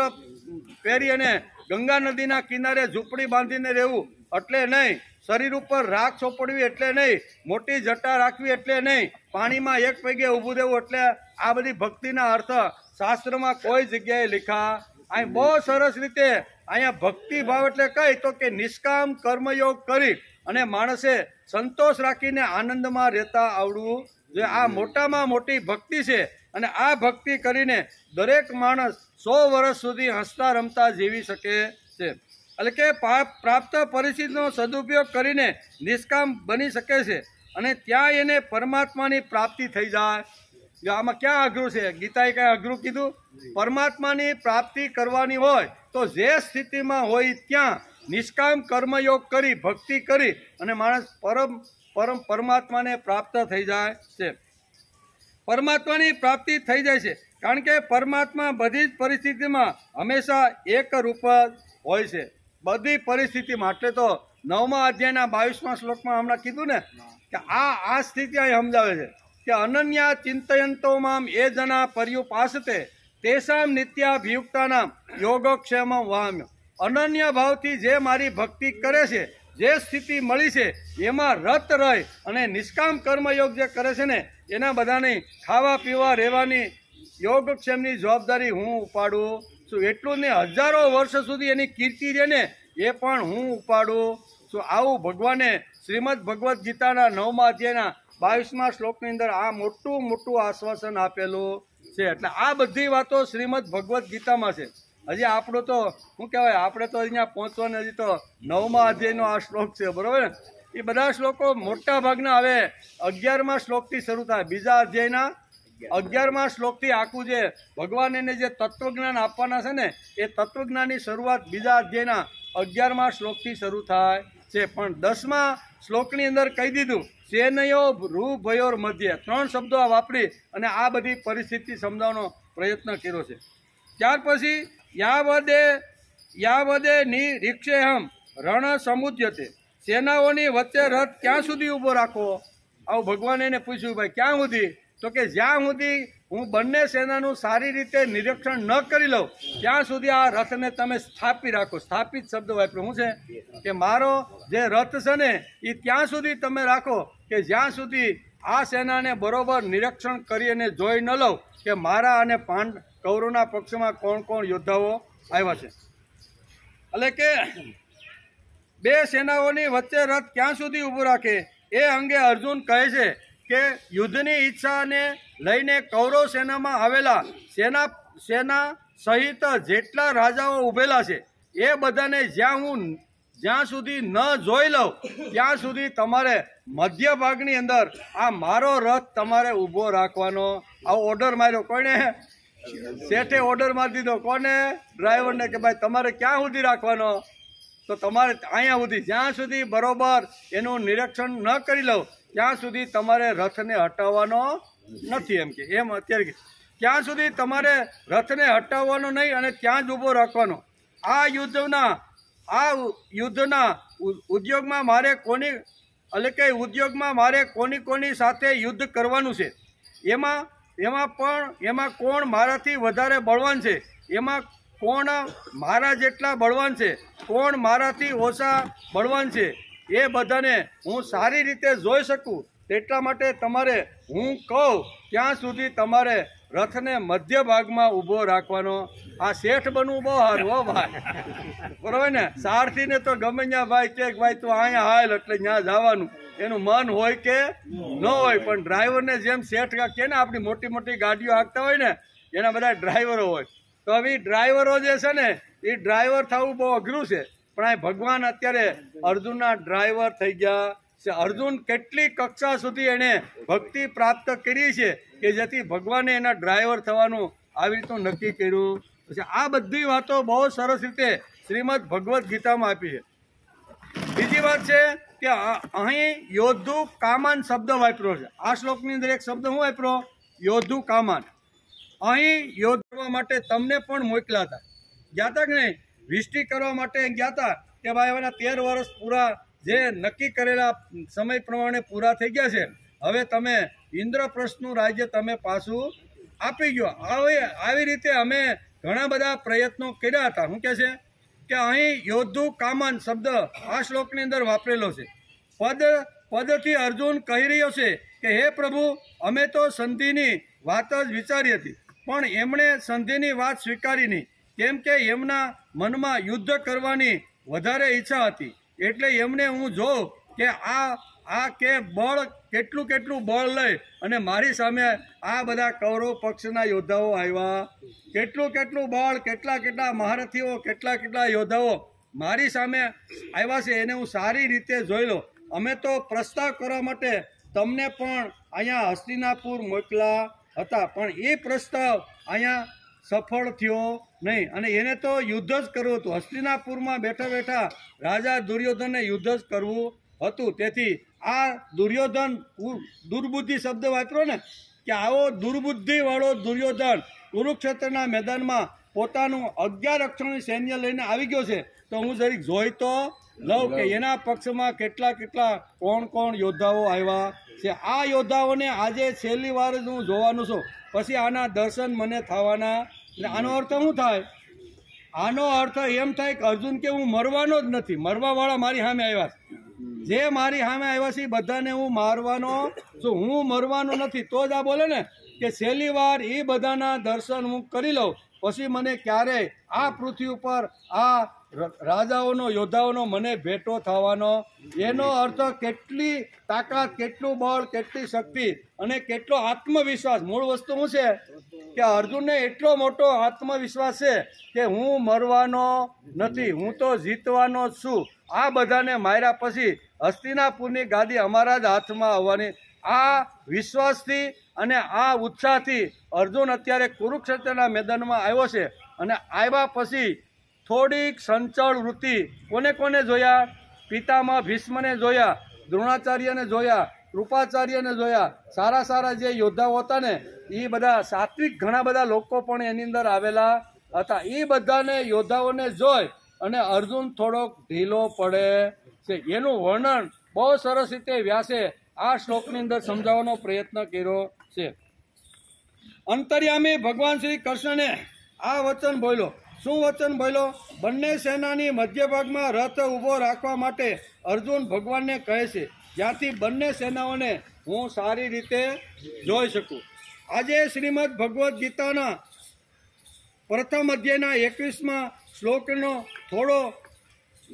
પહેરી અને ગંગા નદીના કિનારે ઝૂંપડી બાંધીને રહેવું એટલે નહીં. શરીર ઉપર રાખ ચોપડવી એટલે નહીં. મોટી જટા રાખવી એટલે નહીં. પાણીમાં એક પગે ઊભું રહેવું એટલે આ બધી ભક્તિના અર્થ શાસ્ત્રમાં કોઈ જગ્યાએ લખ્યા. અહીં બહુ સરસ રીતે અહીંયા ભક્તિ ભાવ એટલે કઈ તો કે નિષ્કામ કર્મયોગ કરી અને માણસે સંતોષ રાખીને આનંદમાં રહેતા આવડવું જે આ મોટામાં મોટી ભક્તિ છે. અને આ ભક્તિ કરીને દરેક માણસ 100 વર્ષ સુધી હસતા રમતા જીવી શકે છે. એટલે કે પ્રાપ્ત પરિસ્થિતિનો સદુપયોગ કરીને નિષ્કામ બની શકે છે. અને ત્યાં એને પરમાત્માની પ્રાપ્તિ થઈ જાય. જો આમાં ક્યાં અઘરું છે? ગીતાએ કાંઈ અઘરું કીધું? પરમાત્માની પ્રાપ્તિ કરવાની હોય તો જે સ્થિતિમાં હોય ત્યાં નિષ્કામ કર્મયોગ કરી ભક્તિ કરી અને માણસ પરમાત્માને પ્રાપ્ત થઈ જાય છે. પરમાત્માની પ્રાપ્તિ થઈ જાય છે કારણ કે પરમાત્મા બધી જ પરિસ્થિતિમાં હંમેશા એક રૂપ હોય છે, બધી પરિસ્થિતિમાં. એટલે તો 9મા અધ્યાયના 22મા શ્લોકમાં હમણાં કીધું ને કે આ સ્થિતિ અહીં સમજાવે છે કે અનન્યા ચિંતયંતો મામ એ જના પર્યુપાસતે તેસામ નિત્યાભિયુક્તાનામ યોગક્ષેમમ વામ્ય. અનન્ય ભાવથી જે મારી ભક્તિ કરે છે, જે સ્થિતિ મળી છે એમાં રત રહી અને નિષ્કામ કર્મયોગ જે કરે છે ને એના બધાની ખાવા પીવા રહેવાની યોગક્ષેમની જવાબદારી હું ઉપાડું છું. એટલું ને હજારો વર્ષ સુધી એની કીર્તિ રહે ને એ પણ હું ઉપાડું છું. આવું ભગવાને શ્રીમદ ભગવદ્ ગીતાના 9મા અધ્યાયના 22મા શ્લોકની અંદર આ મોટું આશ્વાસન આપેલું છે. એટલે આ બધી વાતો શ્રીમદ ભગવદ્ ગીતામાં છે. હજી આપણું તો શું કહેવાય, આપણે તો અહીંયા પહોંચવાને હજી તો 9મા અધ્યાયનો આ શ્લોક છે, બરાબર ને? એ બધા શ્લોકો મોટા ભાગના હવે 11મા શ્લોકથી શરૂ થાય. બીજા અધ્યાયના 11મા શ્લોકથી આખું જે ભગવાન એને જે તત્વજ્ઞાન આપવાના છે ને એ તત્વજ્ઞાનની શરૂઆત બીજા અધ્યાયના 11મા શ્લોકથી શરૂ થાય છે. પણ 10મા શ્લોકની અંદર કહી દીધું સેનયો રૂ ભયોર મધ્ય. 3 શબ્દો વાપરી અને આ બધી પરિસ્થિતિ સમજાવવાનો પ્રયત્ન કર્યો છે. ત્યાર પછી યાવદે નિરીક્ષેહમ રણ સમુદ્યતે. સેનાઓની વચ્ચે રથ ક્યાં સુધી ઊભો રાખવો? આવું ભગવાને એને પૂછ્યું, ભાઈ ક્યાં સુધી? તો કે જ્યાં સુધી હું બંને સેનાનું સારી રીતે નિરીક્ષણ ન કરી લઉં ત્યાં સુધી આ રથને તમે સ્થાપી રાખો. સ્થાપિત શબ્દ વાપર્યો. શું છે કે મારો જે રથ છે ને એ ત્યાં સુધી તમે રાખો કે જ્યાં સુધી આ સેનાને બરોબર નિરીક્ષણ કરી અને જોઈ ન લઉં કે મારા અને કૌરવના પક્ષમાં કોણ કોણ યોદ્ધાઓ આવ્યા છે. એટલે કે બે સેનાઓની વચ્ચે રથ ક્યાં સુધી ઊભો રાખે એ અંગે અર્જુન કહે છે કે યુદ્ધની ઈચ્છાને લઈને કૌરવ સેનામાં આવેલા સેના સહિત જેટલા રાજાઓ ઊભેલા છે એ બધાને જ્યાં સુધી ન જોઈ લઉં ત્યાં સુધી તમારે મધ્ય ભાગની અંદર આ મારો રથ તમારે ઊભો રાખવાનો. આવો ઓર્ડર માર્યો. કોઈને? શેઠે ઓર્ડર મારી દીધો. કોને? ડ્રાઈવરને કે ભાઈ તમારે ક્યાં સુધી રાખવાનો? તો તમારે અહીંયા સુધી, જ્યાં સુધી બરોબર એનું નિરીક્ષણ ન કરી લઉં ત્યાં સુધી તમારે રથને હટાવવાનો નથી. એમ કે એમ અત્યારે ત્યાં સુધી તમારે રથને હટાવવાનો નહીં અને ત્યાં જ ઊભો રાખવાનો. આ યુદ્ધના ઉદ્યોગમાં મારે કોની સાથે યુદ્ધ કરવાનું છે? એમાં કોણ મારાથી વધારે બળવાન છે? એમાં કોણ મારા જેટલા બળવાન છે? કોણ મારાથી ઓછા બળવાન છે? એ બધાને હું સારી રીતે જોઈ શકું તેટલા માટે તમારે હું કહું ત્યાં સુધી તમારે રથને મધ્ય ભાગમાં ઊભો રાખવાનો. આ શેઠ બનવું બહુ સારું હો ભાઈ, બરાબર ને? સારથીને તો ગમે ત્યાં ભાઈ કે ભાઈ તું અહીંયા હાલ એટલે ત્યાં જવાનું એનું મન હોય કે ન હોય. પણ ડ્રાઈવરને જેમ શેઠ કે ને આપણી મોટી ગાડીઓ હાંકતા હોય ને એના બધા ડ્રાઈવરો હોય. તો હવે ડ્રાઈવરો જે છે ને એ ડ્રાઈવર થવું બહુ અઘરું છે. પણ આ ભગવાન અત્યારે અર્જુનના ડ્રાઈવર થઈ ગયા છે. અર્જુન કેટલી કક્ષા સુધી એણે ભક્તિ પ્રાપ્ત કરી છે કે જેથી ભગવાને એના ડ્રાઈવર થવાનું આવી રીતનું નક્કી કર્યું છે. આ બધી વાતો બહુ સરસ રીતે શ્રીમદ ભગવદ્ ગીતામાં આપી છે. બીજી વાત છે કે અહીં યોદ્ધુ કામાન શબ્દ વાપર્યો છે. આ શ્લોકની અંદર એક શબ્દ શું વાપર્યો? યોદ્ધુ કામાન. અહીં યોદ્ધ કરવા માટે તમને પણ મોકલ્યા હતા. ગયા હતા કે નહીં? વિષ્ટિ કરવા માટે ગયા હતા કે ભાઈ એના 13 વર્ષ પૂરા જે નક્કી કરેલા સમય પ્રમાણે પૂરા થઈ ગયા છે. હવે તમે ઇન્દ્રપ્રસ્થનું રાજ્ય તમે પાછું આપી ગયો. આવી રીતે અમે ઘણા બધા પ્રયત્નો કર્યા હતા. શું કહે છે કે અહીં યોદ્ધુ કામાન શબ્દ આ શ્લોકની અંદર વાપરેલો છે. પદથી અર્જુન કહી રહ્યો છે કે હે પ્રભુ, અમે તો સંધિની વાત જ વિચારી હતી પણ એમણે સંધિની વાત સ્વીકારી નહીં, કેમ કે એમના મનમાં યુદ્ધ કરવાની વધારે ઈચ્છા હતી. એટલે એમને હું જોઉં કે આ કે બળ કેટલું બળ લઈ અને મારી સામે આ બધા કૌરવ પક્ષના યોદ્ધાઓ આવ્યા. કેટલું બળ, કેટલા મહારથીઓ, કેટલા યોદ્ધાઓ મારી સામે આવ્યા છે એને હું સારી રીતે જોઈ લો. અમે તો પ્રસ્તાવ કરવા માટે તમને પણ અહીંયા હસ્તિનાપુર મોકલા હતા, પણ એ પ્રસ્તાવ અહીંયા સફળ થયો નહીં અને એને તો યુદ્ધ જ કરવું હતું. હસ્તિનાપુરમાં બેઠા બેઠા રાજા દુર્યોધનને યુદ્ધ જ કરવું હતું. તેથી આ દુર્યોધન દુર્બુદ્ધિ શબ્દ વાપરો ને કે આવો દુર્બુદ્ધિવાળો દુર્યોધન કુરુક્ષેત્રના મેદાનમાં પોતાનું 11 અક્ષરની સૈન્ય લઈને આવી ગયો છે. તો હું જરીક જોઈ તો લઉં કે એના પક્ષમાં કેટલા કોણ યોદ્ધાઓ આવ્યા છે. આ યોદ્ધાઓને આજે છેલ્લી વાર જ હું જોવાનું છું, પછી આના દર્શન મને થવાના. આનો અર્થ શું થાય? આનો અર્થ એમ થાય કે અર્જુન કે હું મરવાનો જ નથી, મરવાવાળા મારી સામે આવ્યા છે. જે મારી સામે આવ્યા છે બધાને હું મારવાનો છું, હું મરવાનો નથી. તો જ આ બોલે ને કે છેલ્લી વાર એ બધાના દર્શન હું કરી લઉં, પછી મને ક્યારેય આ પૃથ્વી ઉપર આ રાજાઓનો યોદ્ધાઓનો મને ભેટો થવાનો. એનો અર્થ કેટલી તાકાત, કેટલું બળ, કેટલી શક્તિ અને કેટલો આત્મવિશ્વાસ. મૂળ વસ્તુ શું છે કે અર્જુનને એટલો મોટો આત્મવિશ્વાસ છે કે હું મરવાનો નથી, હું તો જીતવાનો જ છું. આ બધાને માર્યા પછી હસ્તિનાપુરની ગાદી અમારા જ હાથમાં આવવાની. આ વિશ્વાસથી અને આ ઉત્સાહથી અર્જુન અત્યારે કુરુક્ષેત્રના મેદાનમાં આવ્યો છે. અને આવ્યા પછી થોડીક સંચળ વૃત્તિ કોને જોયા? પિતામહ ભીષ્મને જોયા, દ્રોણાચાર્યને જોયા, કૃપાચાર્યને જોયા. સારા જે યોદ્ધાઓ હતા ને એ બધા સાત્વિક ઘણા બધા લોકો પણ એની અંદર આવેલા હતા. એ બધાને યોદ્ધાઓને જોઈ અને અર્જુન થોડોક ઢીલો પડે છે. એનું વર્ણન બહુ સરસ રીતે વ્યાસે આ શ્લોકની અંદર સમજાવવાનો પ્રયત્ન કર્યો છે. અંતર્યામી ભગવાન શ્રી કૃષ્ણને આ વચન બોલ્યો. શું વચન બોલ્યો? બંને સેનાની મધ્ય ભાગમાં રથ ઊભો રાખવા માટે અર્જુન ભગવાનને કહે છે, જ્યાંથી બંને સેનાઓને હું સારી રીતે જોઈ શકું. આજે શ્રીમદ ભગવદ્ ગીતાના પ્રથમ અધ્યાયના 21મા શ્લોકનો થોડો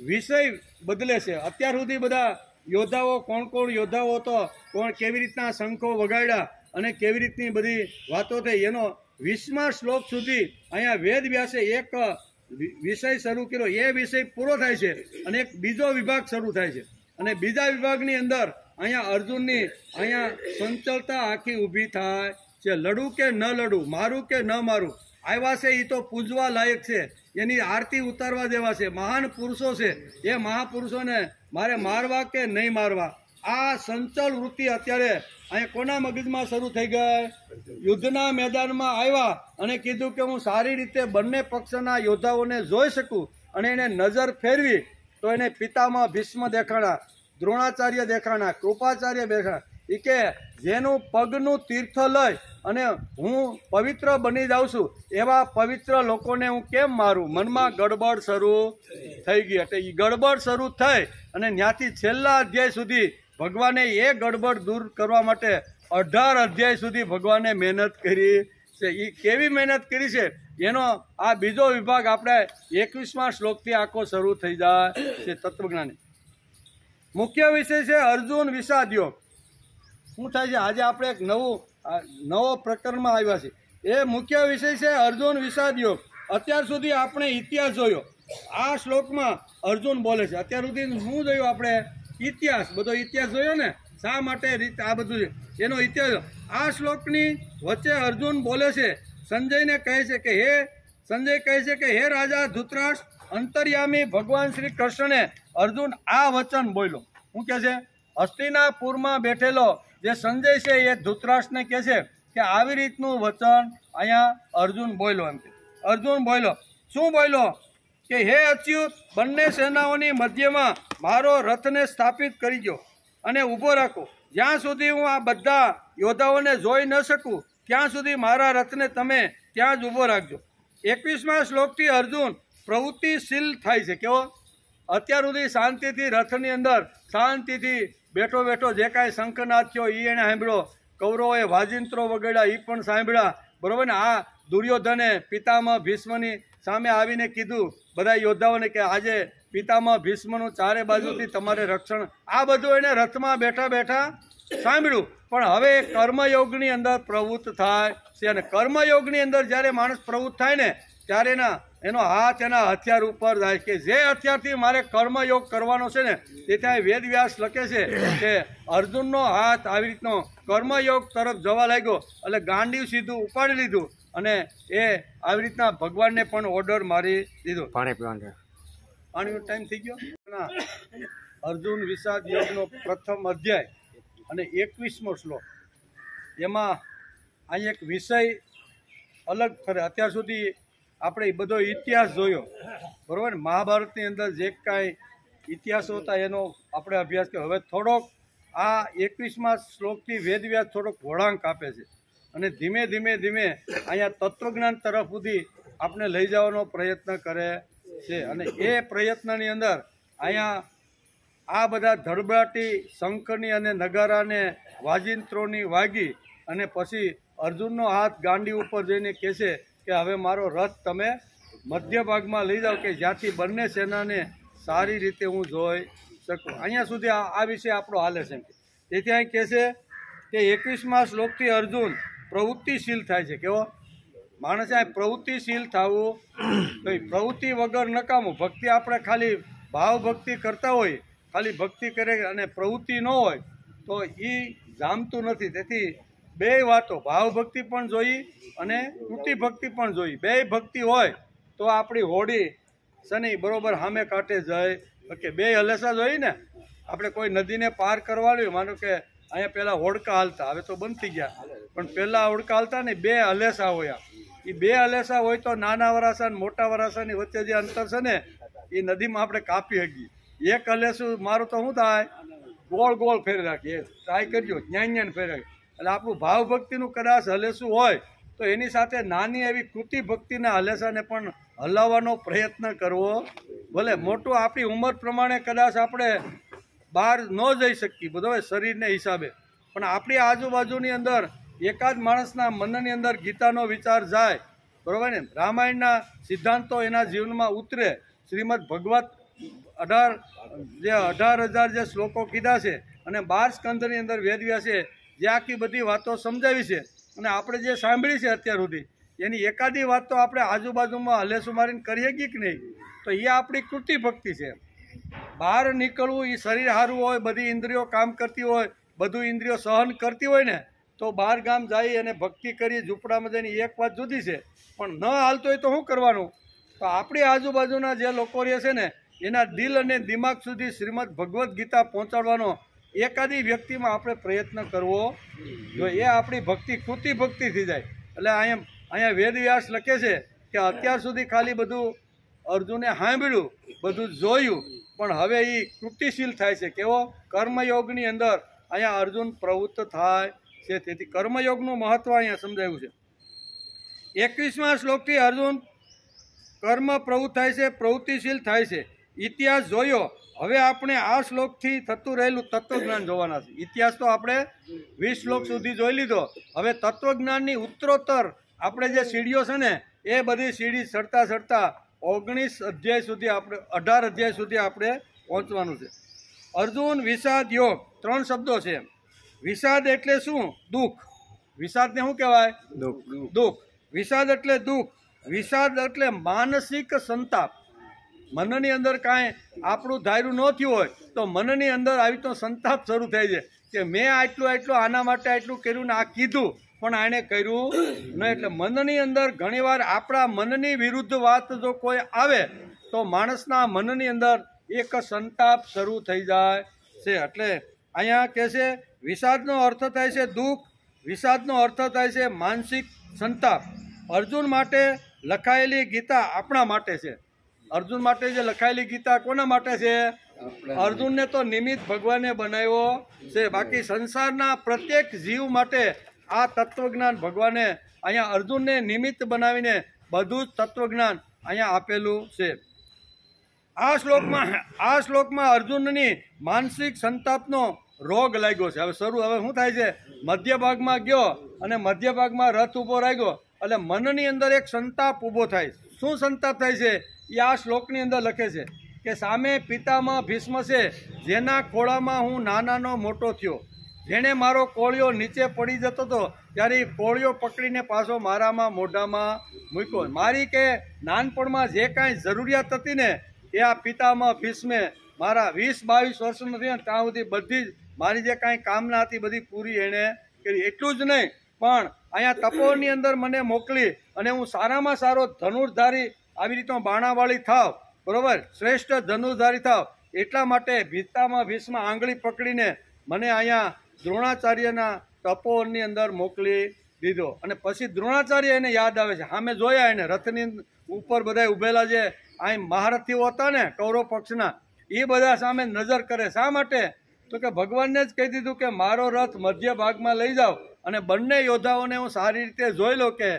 વિષય બદલે છે. અત્યાર સુધી બધા યોદ્ધાઓ કોણ યોદ્ધાઓ હતો, કોણ કેવી રીતના શંખો વગાડ્યા અને કેવી રીતની બધી વાતો થઈ, એનો 20મા શ્લોક સુધી અહીંયા વેદ વ્યાસે એક વિષય શરૂ કર્યો. એ વિષય પૂરો થાય છે અને એક બીજો વિભાગ શરૂ થાય છે. અને બીજા વિભાગની અંદર અહીંયા અર્જુનની અહીંયા સંચલતા આખી ઊભી થાય છે. લડું કે ન લડું, મારું કે ન મારું, આવ્યા છે એ તો પૂજવા લાયક છે, એની આરતી ઉતારવા દેવા છે, મહાન પુરુષો છે. એ મહાપુરુષોને મારે મારવા કે નહીં મારવા, આ સંચલ વૃત્તિ અત્યારે અહીંયા કોના મગજમાં શરૂ થઈ ગઈ? યુદ્ધના મેદાનમાં આવ્યા અને કીધું કે હું સારી રીતે બંને પક્ષના યોદ્ધાઓને જોઈ શકું. અને એને નજર ફેરવી તો એને પિતામહ ભીષ્મ દેખાણા, દ્રોણાચાર્ય દેખાણા, કૃપાચાર્ય દેખાણા. એ કે જેનું પગનું તીર્થ લઈ અને હું પવિત્ર બની જાઉં છું એવા પવિત્ર લોકોને હું કેમ મારું? મનમાં ગડબડ શરૂ થઈ ગઈ. એટલે એ ગડબડ શરૂ થઈ અને ત્યાંથી છેલ્લા અધ્યાય સુધી ભગવાને એ ગડબડ દૂર કરવા માટે 18 અધ્યાય સુધી ભગવાને મહેનત કરી છે. એ કેવી મહેનત કરી છે એનો આ બીજો વિભાગ આપણે 21મા શ્લોકથી આખો શરૂ થઈ જાય છે. તત્વજ્ઞાની મુખ્ય વિષય છે અર્જુન વિષાદ યોગ. શું થાય છે? આજે આપણે એક નવો પ્રકરણમાં આવ્યા છે. એ મુખ્ય વિષય છે અર્જુન વિષાદ યોગ. અત્યાર સુધી આપણે ઇતિહાસ જોયો. આ શ્લોકમાં અર્જુન બોલે છે. અત્યાર સુધી શું જોયું આપણે? ઇતિહાસ, બધો ઇતિહાસ જોયો ને, શા માટે રીત આ બધું એનો ઇતિહાસ. આ શ્લોકની વચ્ચે અર્જુન બોલે છે, સંજયને કહે છે કે હે રાજા ધૃતરાષ્ટ્ર, અંતર્યામી ભગવાન શ્રી કૃષ્ણને અર્જુન આ વચન બોલ્યો. શું કહે છે? હસ્તિનાપુરમાં બેઠેલો જે સંજય છે એ ધૃતરાષ્ટ્રને કહે છે કે આવી રીતનું વચન અહીંયા અર્જુન બોલ્યો. એમ કે અર્જુન બોલ્યો. શું બોલ્યો? કે હે અચ્યુત, બંને સેનાઓની મધ્યમાં મારો રથને સ્થાપિત કરી દો અને ઊભો રાખો. જ્યાં સુધી હું આ બધા યોદ્ધાઓને જોઈ ન શકું ત્યાં સુધી મારા રથને તમે ત્યાં જ ઊભો રાખજો. 21મા શ્લોકથી અર્જુન પ્રવૃત્તિશીલ થાય છે. કેવો? અત્યાર સુધી શાંતિથી રથની અંદર શાંતિથી બેઠો જે કાંઈ શંખનાદ થયો એ એને સાંભળ્યો, કૌરવોએ વાજિંત્રો વગાડ્યા એ પણ સાંભળ્યા, બરોબર ને. આ દુર્યોધને પિતામહ ભીષ્મની સામે આવીને કીધું બધા યોદ્ધાઓને કે આજે પિતામહ ભીષ્મનું ચારે બાજુથી તમારે રક્ષણ, આ બધું એને રથમાં બેઠા સાંભળ્યું. પણ હવે કર્મયોગની અંદર પ્રવૃત્ત થાય છે. અને કર્મયોગની અંદર જ્યારે માણસ પ્રવૃત્ત થાય ને ત્યારે એના એનો હાથ એના હથિયાર ઉપર જાય કે જે હથિયારથી મારે કર્મયોગ કરવાનો છે ને તે ત્યાં વેદવ્યાસ લખે છે કે અર્જુનનો હાથ આવી રીતનો કર્મયોગ તરફ જવા લાગ્યો એટલે ગાંડીવ સીધું ઉપાડી લીધું અને એ આવી રીતના ભગવાનને પણ ઓર્ડર મારી દીધો. પાણીનો ટાઈમ થઈ ગયો. અર્જુન વિષાદ યોગનો પ્રથમ અધ્યાય અને 21મો શ્લોક. એમાં અહીં એક વિષય અલગ ફરે. અત્યાર સુધી આપણે બધો ઇતિહાસ જોયો, બરાબર ને? મહાભારતની અંદર જે કાંઈ ઇતિહાસો હતા એનો આપણે અભ્યાસ કર્યો. હવે થોડોક આ 21મા શ્લોકથી વેદવ્યાસ થોડોક વળાંક આપે છે અને ધીમે ધીમે ધીમે અહીંયા તત્વજ્ઞાન તરફ સુધી આપણે લઈ જવાનો પ્રયત્ન કરે છે. અને એ પ્રયત્નની અંદર અહીંયા આ બધા ધડબડાટી શંખની અને નગારાને વાજિંત્રોની વાગી અને પછી અર્જુનનો હાથ ગાંડી ઉપર જઈને કહે છે કે હવે મારો રથ તમે મધ્ય ભાગમાં લઈ જાઓ કે જ્યાંથી બંને સેનાને સારી રીતે હું જોઈ શકું. અહીંયા સુધી આ વિષય આપણો હાલે છે. તેથી અહીં કહે છે કે 21મા શ્લોકથી અર્જુન પ્રવૃત્તિશીલ થાય છે. કેવો માણસે આ પ્રવૃત્તિશીલ થવું, પ્રવૃત્તિ વગર નકામું. ભક્તિ આપણે ખાલી ભાવ ભક્તિ કરતા હોય, ખાલી ભક્તિ કરે અને પ્રવૃત્તિ ન હોય તો એ જામતું નથી. તેથી બે વાતો, ભાવ ભક્તિ પણ જોઈ અને કૃતિ ભક્તિ પણ જોઈ. બે ભક્તિ હોય તો આપણી હોડી શનિ બરોબર સામે કાંઠે જાય. કે બે હલેસા જોઈ ને. આપણે કોઈ નદીને પાર કરવાનું, માનો કે અહીંયા પહેલાં હોડકા હાલતા, હવે તો બંધ થઈ ગયા, પણ પહેલાં હોડકા હાલતા ને બે હલેસા હોય. એ બે હલેસા હોય તો નાના વરાસા અને મોટા વરાસાની વચ્ચે જે અંતર છે ને એ નદીમાં આપણે કાપી શકીએ. એક હલેસું મારું તો શું થાય, ગોળ ગોળ ફેરી રાખીએ. ટ્રાય કરજો, જ્ઞાન ફેરી. એટલે આપણું ભાવ ભક્તિનું કદાચ હલેસું હોય તો એની સાથે નાની એવી કૃતિ ભક્તિના હલેસાને પણ હલાવવાનો પ્રયત્ન કરવો. ભલે મોટું આપણી ઉંમર પ્રમાણે કદાચ આપણે બહાર ન જઈ શકીએ બધો શરીરને હિસાબે, પણ આપણી આજુબાજુની અંદર એકાદ માણસના મનની અંદર ગીતાનો વિચાર જાય, બરાબર ને? રામાયણના સિદ્ધાંતો એના જીવનમાં ઉતરે. શ્રીમદ ભગવત 18,000 જે શ્લોકો કીધા છે અને 12 સ્કંદની અંદર વેદવ્યાસે જે આખી બધી વાતો સમજાવી છે અને આપણે જે સાંભળી છે અત્યાર સુધી એની એકાદી વાત તો આપણે આજુબાજુમાં હલેસું મારીને કરીએ કે નહીં, તો એ આપણી કૃતિ ભક્તિ છે. બહાર નીકળવું એ શરીર સારું હોય, બધી ઇન્દ્રિયો કામ કરતી હોય, બધું ઇન્દ્રિયો સહન કરતી હોય ને તો બહાર ગામ જઈ અને ભક્તિ કરી ઝૂંપડામાં જઈને એક વાત જુદી છે. પણ ન હાલતો હોય તો શું કરવાનું? તો આપણી આજુબાજુના જે લોકો રહે છે ને એના દિલ અને દિમાગ સુધી શ્રીમદ ભગવદ્ ગીતા પહોંચાડવાનો એકાદી વ્યક્તિમાં આપણે પ્રયત્ન કરવો જોઈએ. એ આપણી ભક્તિ કૃતિ ભક્તિ થઈ જાય. એટલે અહીંયા વેદવ્યાસ લખે છે કે અત્યાર સુધી ખાલી બધું અર્જુને સાંભળ્યું, બધું જોયું, પણ હવે એ કૃતિશીલ થાય છે. કેવો? કર્મયોગની અંદર અહીંયા અર્જુન પ્રવૃત્ત થાય છે. તેથી કર્મયોગનું મહત્વ અહીંયા સમજાવ્યું છે. 21મા શ્લોકથી અર્જુન કર્મ પ્રવૃત્ત થાય છે, પ્રવૃત્તિશીલ થાય છે. ઇતિહાસ જોયો. હવે આપણે આ શ્લોકથી થતું રહેલું તત્વજ્ઞાન જોવાના છે. ઇતિહાસ તો આપણે 20 શ્લોક સુધી જોઈ લીધો. હવે તત્વજ્ઞાનની ઉત્તરોત્તર આપણે જે સીડીઓ છે ને એ બધી સીડી ચડતા ચડતા 19 અધ્યાય સુધી આપણે 18 અધ્યાય સુધી આપણે પહોંચવાનું છે. અર્જુન વિષાદ યોગ 3 શબ્દો છે. વિષાદ એટલે શું? દુઃખ. વિષાદને શું કહેવાય? દુઃખ. વિષાદ એટલે દુઃખ. વિષાદ એટલે માનસિક સંતાપ. મનની અંદર કાંઈ આપણું ધાર્યું ન થયું હોય તો મનની અંદર આવી તો સંતાપ શરૂ થાય છે કે મેં આટલું આના માટે આટલું કર્યું ને આ કીધું પણ આણે કર્યું ન. એટલે મનની અંદર ઘણીવાર આપણા મનની વિરુદ્ધ વાત જો કોઈ આવે તો માણસના મનની અંદર એક સંતાપ શરૂ થઈ જાય છે. એટલે અહીંયા કહે છે વિષાદનો અર્થ થાય છે દુઃખ, વિષાદનો અર્થ થાય છે માનસિક સંતાપ. અર્જુન માટે લખાયેલી ગીતા આપણા માટે છે. અર્જુન માટે જે લખાયેલી ગીતા કોના માટે છે? અર્જુનને તો નિમિત્ત ભગવાને બનાવ્યો છે. બાકી સંસારના પ્રત્યેક જીવ માટે આ તત્વજ્ઞાન ભગવાને અહીંયા અર્જુનને નિમિત્ત બનાવીને બધું જ તત્વજ્ઞાન અહીંયા આપેલું છે. આ શ્લોકમાં અર્જુનની માનસિક સંતાપનો રોગ લાગ્યો છે. હવે શું થાય છે? મધ્ય ભાગમાં ગયો અને મધ્ય ભાગમાં રથ ઊભો રાખ્યો એટલે મનની અંદર એક સંતાપ ઊભો થાય. શું સંતાપ થાય છે એ આ શ્લોકની અંદર લખે છે કે સામે પિતામહ ભીષ્મ છે, જેના ખોળામાં હું નાનાનો મોટો થયો, જેણે મારો કોળિયો નીચે પડી જતો હતો ત્યારે એ કોળિયો પકડીને પાછો મારામાં મોઢામાં મૂક્યો. મારી કે નાનપણમાં જે કાંઈ જરૂરિયાત હતી ને એ આ પિતામહ ભીષ્મે મારા 20-22 વર્ષનો થયા ત્યાં સુધી બધી જ મારી જે કાંઈ કામના હતી બધી પૂરી એણે કરી. એટલું જ નહીં પણ અહીંયા તપોવનની અંદર મને મોકલી અને હું સારામાં સારો ધનુર્ધારી આવી રીતનો બાણાવાળી થાવ, બરોબર, શ્રેષ્ઠ ધનુર્ધારી થાવ એટલા માટે પિતામહ ભીષ્મ આંગળી પકડીને મને અહીંયા દ્રોણાચાર્યના તપોવનની અંદર મોકલી દીધો. અને પછી દ્રોણાચાર્ય એને યાદ આવે છે. સામે જોયા એને રથની ઉપર બધા ઉભેલા જે અહીં મહારથીઓ હતા ને કૌરવ પક્ષના, એ બધા સામે નજર કરે. શા માટે? તો કે ભગવાનને જ કહી દીધું કે મારો રથ મધ્ય ભાગમાં લઈ જાઓ અને બંને યોદ્ધાઓને હું સારી રીતે જોઈ લો કે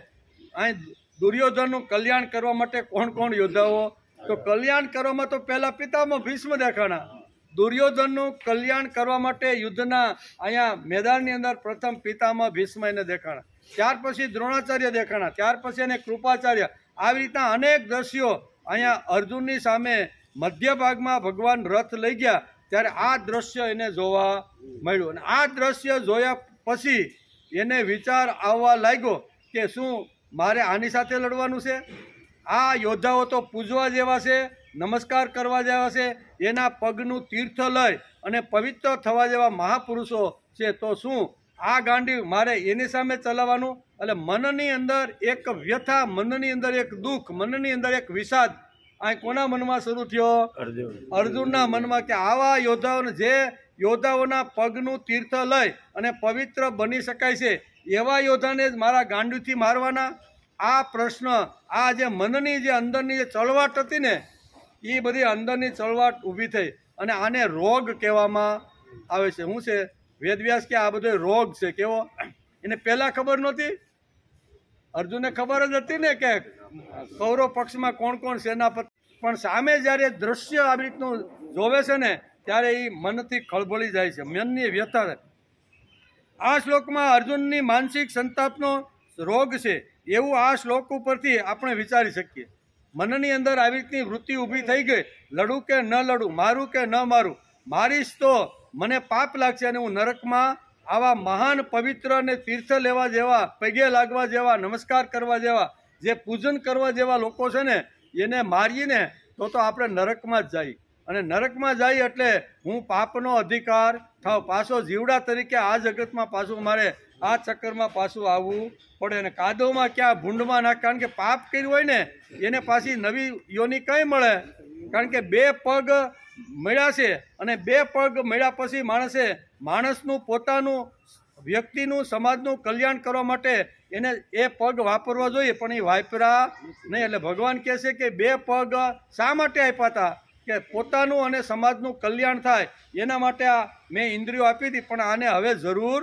અહીં દુર્યોધનનું કલ્યાણ કરવા માટે કોણ કોણ યોદ્ધાઓ. તો કલ્યાણ કરવામાં તો પહેલા પિતામહ ભીષ્મ દેખાણા. દુર્યોધનનું કલ્યાણ કરવા માટે યુદ્ધના અહીંયા મેદાનની અંદર પ્રથમ પિતામહ ભીષ્મ એને દેખાણા, ત્યાર પછી દ્રોણાચાર્ય દેખાણા, ત્યાર પછી એને કૃપાચાર્ય. આવી રીતના અનેક દ્રશ્યો અહીંયા અર્જુનની સામે મધ્ય ભાગમાં ભગવાન રથ લઈ ગયા ત્યારે આ દ્રશ્ય એને જોવા મળ્યું. અને આ દ્રશ્ય જોયા પછી એને વિચાર આવવા લાગ્યો કે શું મારે આની સાથે લડવાનું છે? આ યોદ્ધાઓ તો પૂજવા જેવા છે, નમસ્કાર કરવા જેવા છે, એના પગનું તીર્થ લઈ અને પવિત્ર થવા જેવા મહાપુરુષો છે, તો શું આ ગાંડી મારે એની સામે ચલાવવાનું? એટલે મનની અંદર એક વ્યથા, મનની અંદર એક દુઃખ, મનની અંદર એક વિષાદ આ કોના મનમાં શરૂ થયો? અર્જુનના મનમાં, કે આવા યોદ્ધાઓને, જે યોદ્ધાઓના પગનું તીર્થ લઈ અને પવિત્ર બની શકાય છે એવા યોદ્ધાને જ મારા ગાંડીથી મારવાના? આ પ્રશ્ન, આ જે મનની જે અંદરની જે ચળવાટ હતી ને એ બધી અંદરની ચળવાટ ઊભી થઈ અને આને રોગ કહેવામાં આવે છે. શું છે? વેદવ્યાસ કે આ બધો રોગ છે. કેવો? એને પહેલાં ખબર નહોતી. અર્જુનને ખબર જ હતી ને કે કૌરવ પક્ષમાં કોણ કોણ સેનાપતિ, પણ સામે જ્યારે દ્રશ્ય આવી રીતનું જોવે છે ને ત્યારે એ મનથી ખળભળી જાય છે, મનની વ્યથા. આ શ્લોકમાં અર્જુનની માનસિક સંતાપનો રોગ છે એવું આ શ્લોક ઉપરથી આપણે વિચારી શકીએ. મનની અંદર આવી રીતની વૃત્તિ ઊભી થઈ ગઈ, લડું કે ન લડું, મારું કે ન મારું, મારીશ તો મને પાપ લાગશે અને હું નરકમાં. આવા મહાન પવિત્ર અને તીર્થ લેવા જેવા, પગે લાગવા જેવા, નમસ્કાર કરવા જેવા, જે પૂજન કરવા જેવા લોકો છે ને એને મારીને તો આપણે નરકમાં જ જઈએ. અને નરકમાં જઈએ એટલે હું પાપનો અધિકાર થાવ, પાછો જીવડા તરીકે આ જગતમાં પાછું મારે આ ચક્કરમાં પાછું આવવું પડે. અને કાદવમાં ક્યાં ભૂંડમાં નાખ, કારણ કે પાપ કર્યું હોય ને એને પાછી નવી યોની કંઈ મળે, કારણ કે બે પગ મળ્યા છે અને બે પગ મળ્યા પછી માણસનું પોતાનું, વ્યક્તિનું, સમાજનું કલ્યાણ કરવા માટે એને એ પગ વાપરવા જોઈએ, પણ એ વાપરા નહીં. એટલે ભગવાન કહે છે કે બે પગ શા માટે આપ્યા હતા? કે પોતાનું અને સમાજનું કલ્યાણ થાય એના માટે આ મેં ઇન્દ્રિયો આપી હતી, પણ આને હવે જરૂર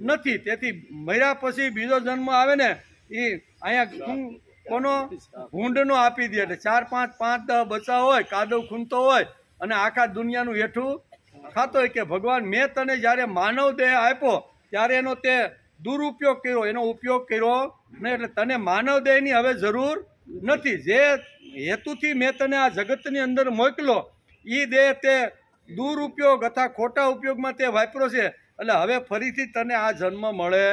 નથી. તેથી મર્યા પછી બીજો જન્મ આવે ને એ અહીંયા કોનો? ભૂંડનો આપી દે. એટલે 4, 5, 5, 10 બચ્ચા હોય, કાદવ ખૂંદતો હોય અને આખા દુનિયાનું હેઠું ખાતો હોય. કે ભગવાન મેં તને જ્યારે માનવ દેહ આપ્યો ત્યારે એનો તે દુરુપયોગ કર્યો, એનો ઉપયોગ કર્યો નહીં. એટલે તને માનવ દેહની હવે જરૂર નથી. જે હેતુથી મેં તને આ જગતની અંદર મોકલો એ દેહ તે દુરુપયોગ અથવા ખોટા ઉપયોગમાં તે વાપરો છે. એટલે હવે ફરીથી તને આ જન્મ મળે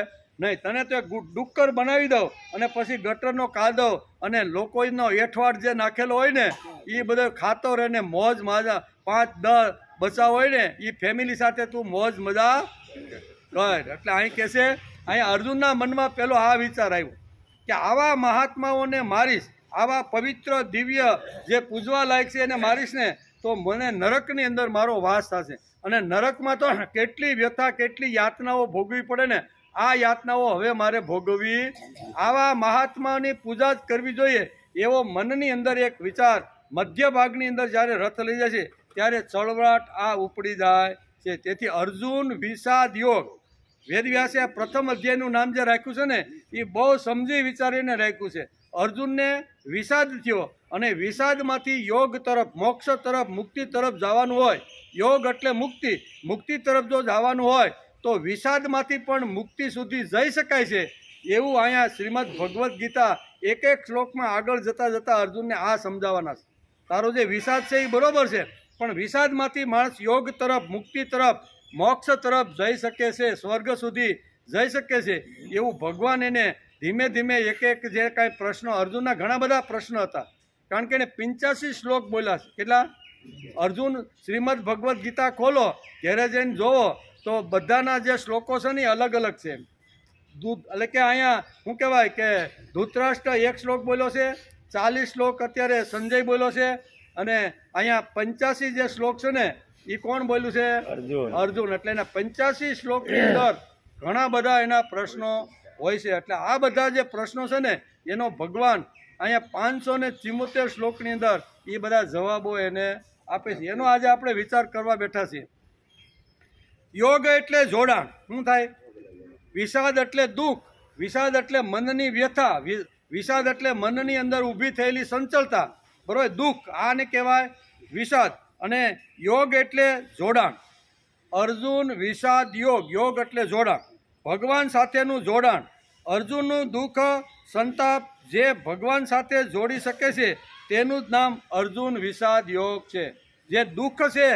નહીં. તને તો ડુક્કર બનાવી દઉં અને પછી ગટરનો કાદવ અને લોકોનો એઠવાડ જે નાખેલો હોય ને એ બધો ખાતો રહે ને મોજ મજા, 5, 10 બચ્ચા હોય ને એ ફેમિલી સાથે તું મોજ મજા કર. એટલે અહીં કહે છે, અહીંયા અર્જુનના મનમાં પેલો આ વિચાર આવ્યો કે આવા મહાત્માઓને મારીશ, આવા પવિત્ર દિવ્ય જે પૂજવા લાયક છે એને મારીશ ને તો મને નરકની અંદર મારો વાસ થશે. અને નરકમાં તો કેટલી વ્યથા, કેટલી યાતનાઓ ભોગવી પડે ને, આ યાતનાઓ હવે મારે ભોગવવી. આવા મહાત્માની પૂજા જ કરવી જોઈએ એવો મનની અંદર એક વિચાર મધ્ય ભાગની અંદર જ્યારે રથ લઈ જાય છે ત્યારે ચળવળાટ આ ઉપડી જાય છે. તેથી અર્જુન વિષાદ યોગ, વેદવ્યાસે આ પ્રથમ અધ્યાયનું નામ જે રાખ્યું છે ને એ બહુ સમજી વિચારીને રાખ્યું છે. અર્જુનને વિષાદ થયો અને વિષાદમાંથી યોગ તરફ, મોક્ષ તરફ, મુક્તિ તરફ જવાનું હોય. યોગ એટલે મુક્તિ, મુક્તિ તરફ જો જવાનું હોય તો વિષાદમાંથી પણ મુક્તિ સુધી જઈ શકાય છે. એવું અહીંયા શ્રીમદ ભગવદ્ ગીતા એક એક શ્લોકમાં આગળ જતાં જતાં અર્જુનને આ સમજાવવાના છે. તારો જે વિષાદ છે એ બરોબર છે, પણ વિષાદમાંથી માણસ યોગ તરફ, મુક્તિ તરફ મોક્ષ તરફ જઈ શકે છે, સ્વર્ગ સુધી જઈ શકે છે, એવું ભગવાન એને ધીમે ધીમે એક એક જે કાંઈ પ્રશ્નો, અર્જુનના ઘણા બધા પ્રશ્નો હતા, કારણ કે એને 85 શ્લોક બોલ્યા છે. કેટલા? અર્જુન શ્રીમદ ભગવદ્ ગીતા ખોલો, ઘેરે જઈને જોવો તો બધાના જે શ્લોકો છે ને એ અલગ અલગ છે. એટલે કે અહીંયા શું કહેવાય કે ધૃતરાષ્ટ્ર 1 શ્લોક બોલ્યો છે, 40 શ્લોક અત્યારે સંજય બોલ્યો છે, અને અહીંયા 85 જે શ્લોક છે ને એ કોણ બોલ્યું છે? અર્જુન. એટલે એના 85 શ્લોકની અંદર ઘણા બધા એના પ્રશ્નો હોય છે. એટલે આ બધા જે પ્રશ્નો છે ને એનો ભગવાન અહીંયા 574 શ્લોકની અંદર એ બધા જવાબો એને આપે છે. એનો આજે આપણે વિચાર કરવા બેઠા છીએ. યોગ એટલે જોડાણ. શું થાય? વિષાદ એટલે દુઃખ, વિષાદ એટલે મનની વ્યથા, વિષાદ એટલે મનની અંદર ઊભી થયેલી સંચળતા, બરોબર? દુઃખ આને કહેવાય વિષાદ. અને યોગ એટલે જોડાણ. અર્જુન વિષાદ યોગ, યોગ એટલે જોડાણ, ભગવાન સાથેનું જોડાણ. અર્જુનનું દુઃખ સંતાપ જે ભગવાન સાથે જોડી શકે છે તેનું જ નામ અર્જુન વિષાદ યોગ છે. જે દુઃખ છે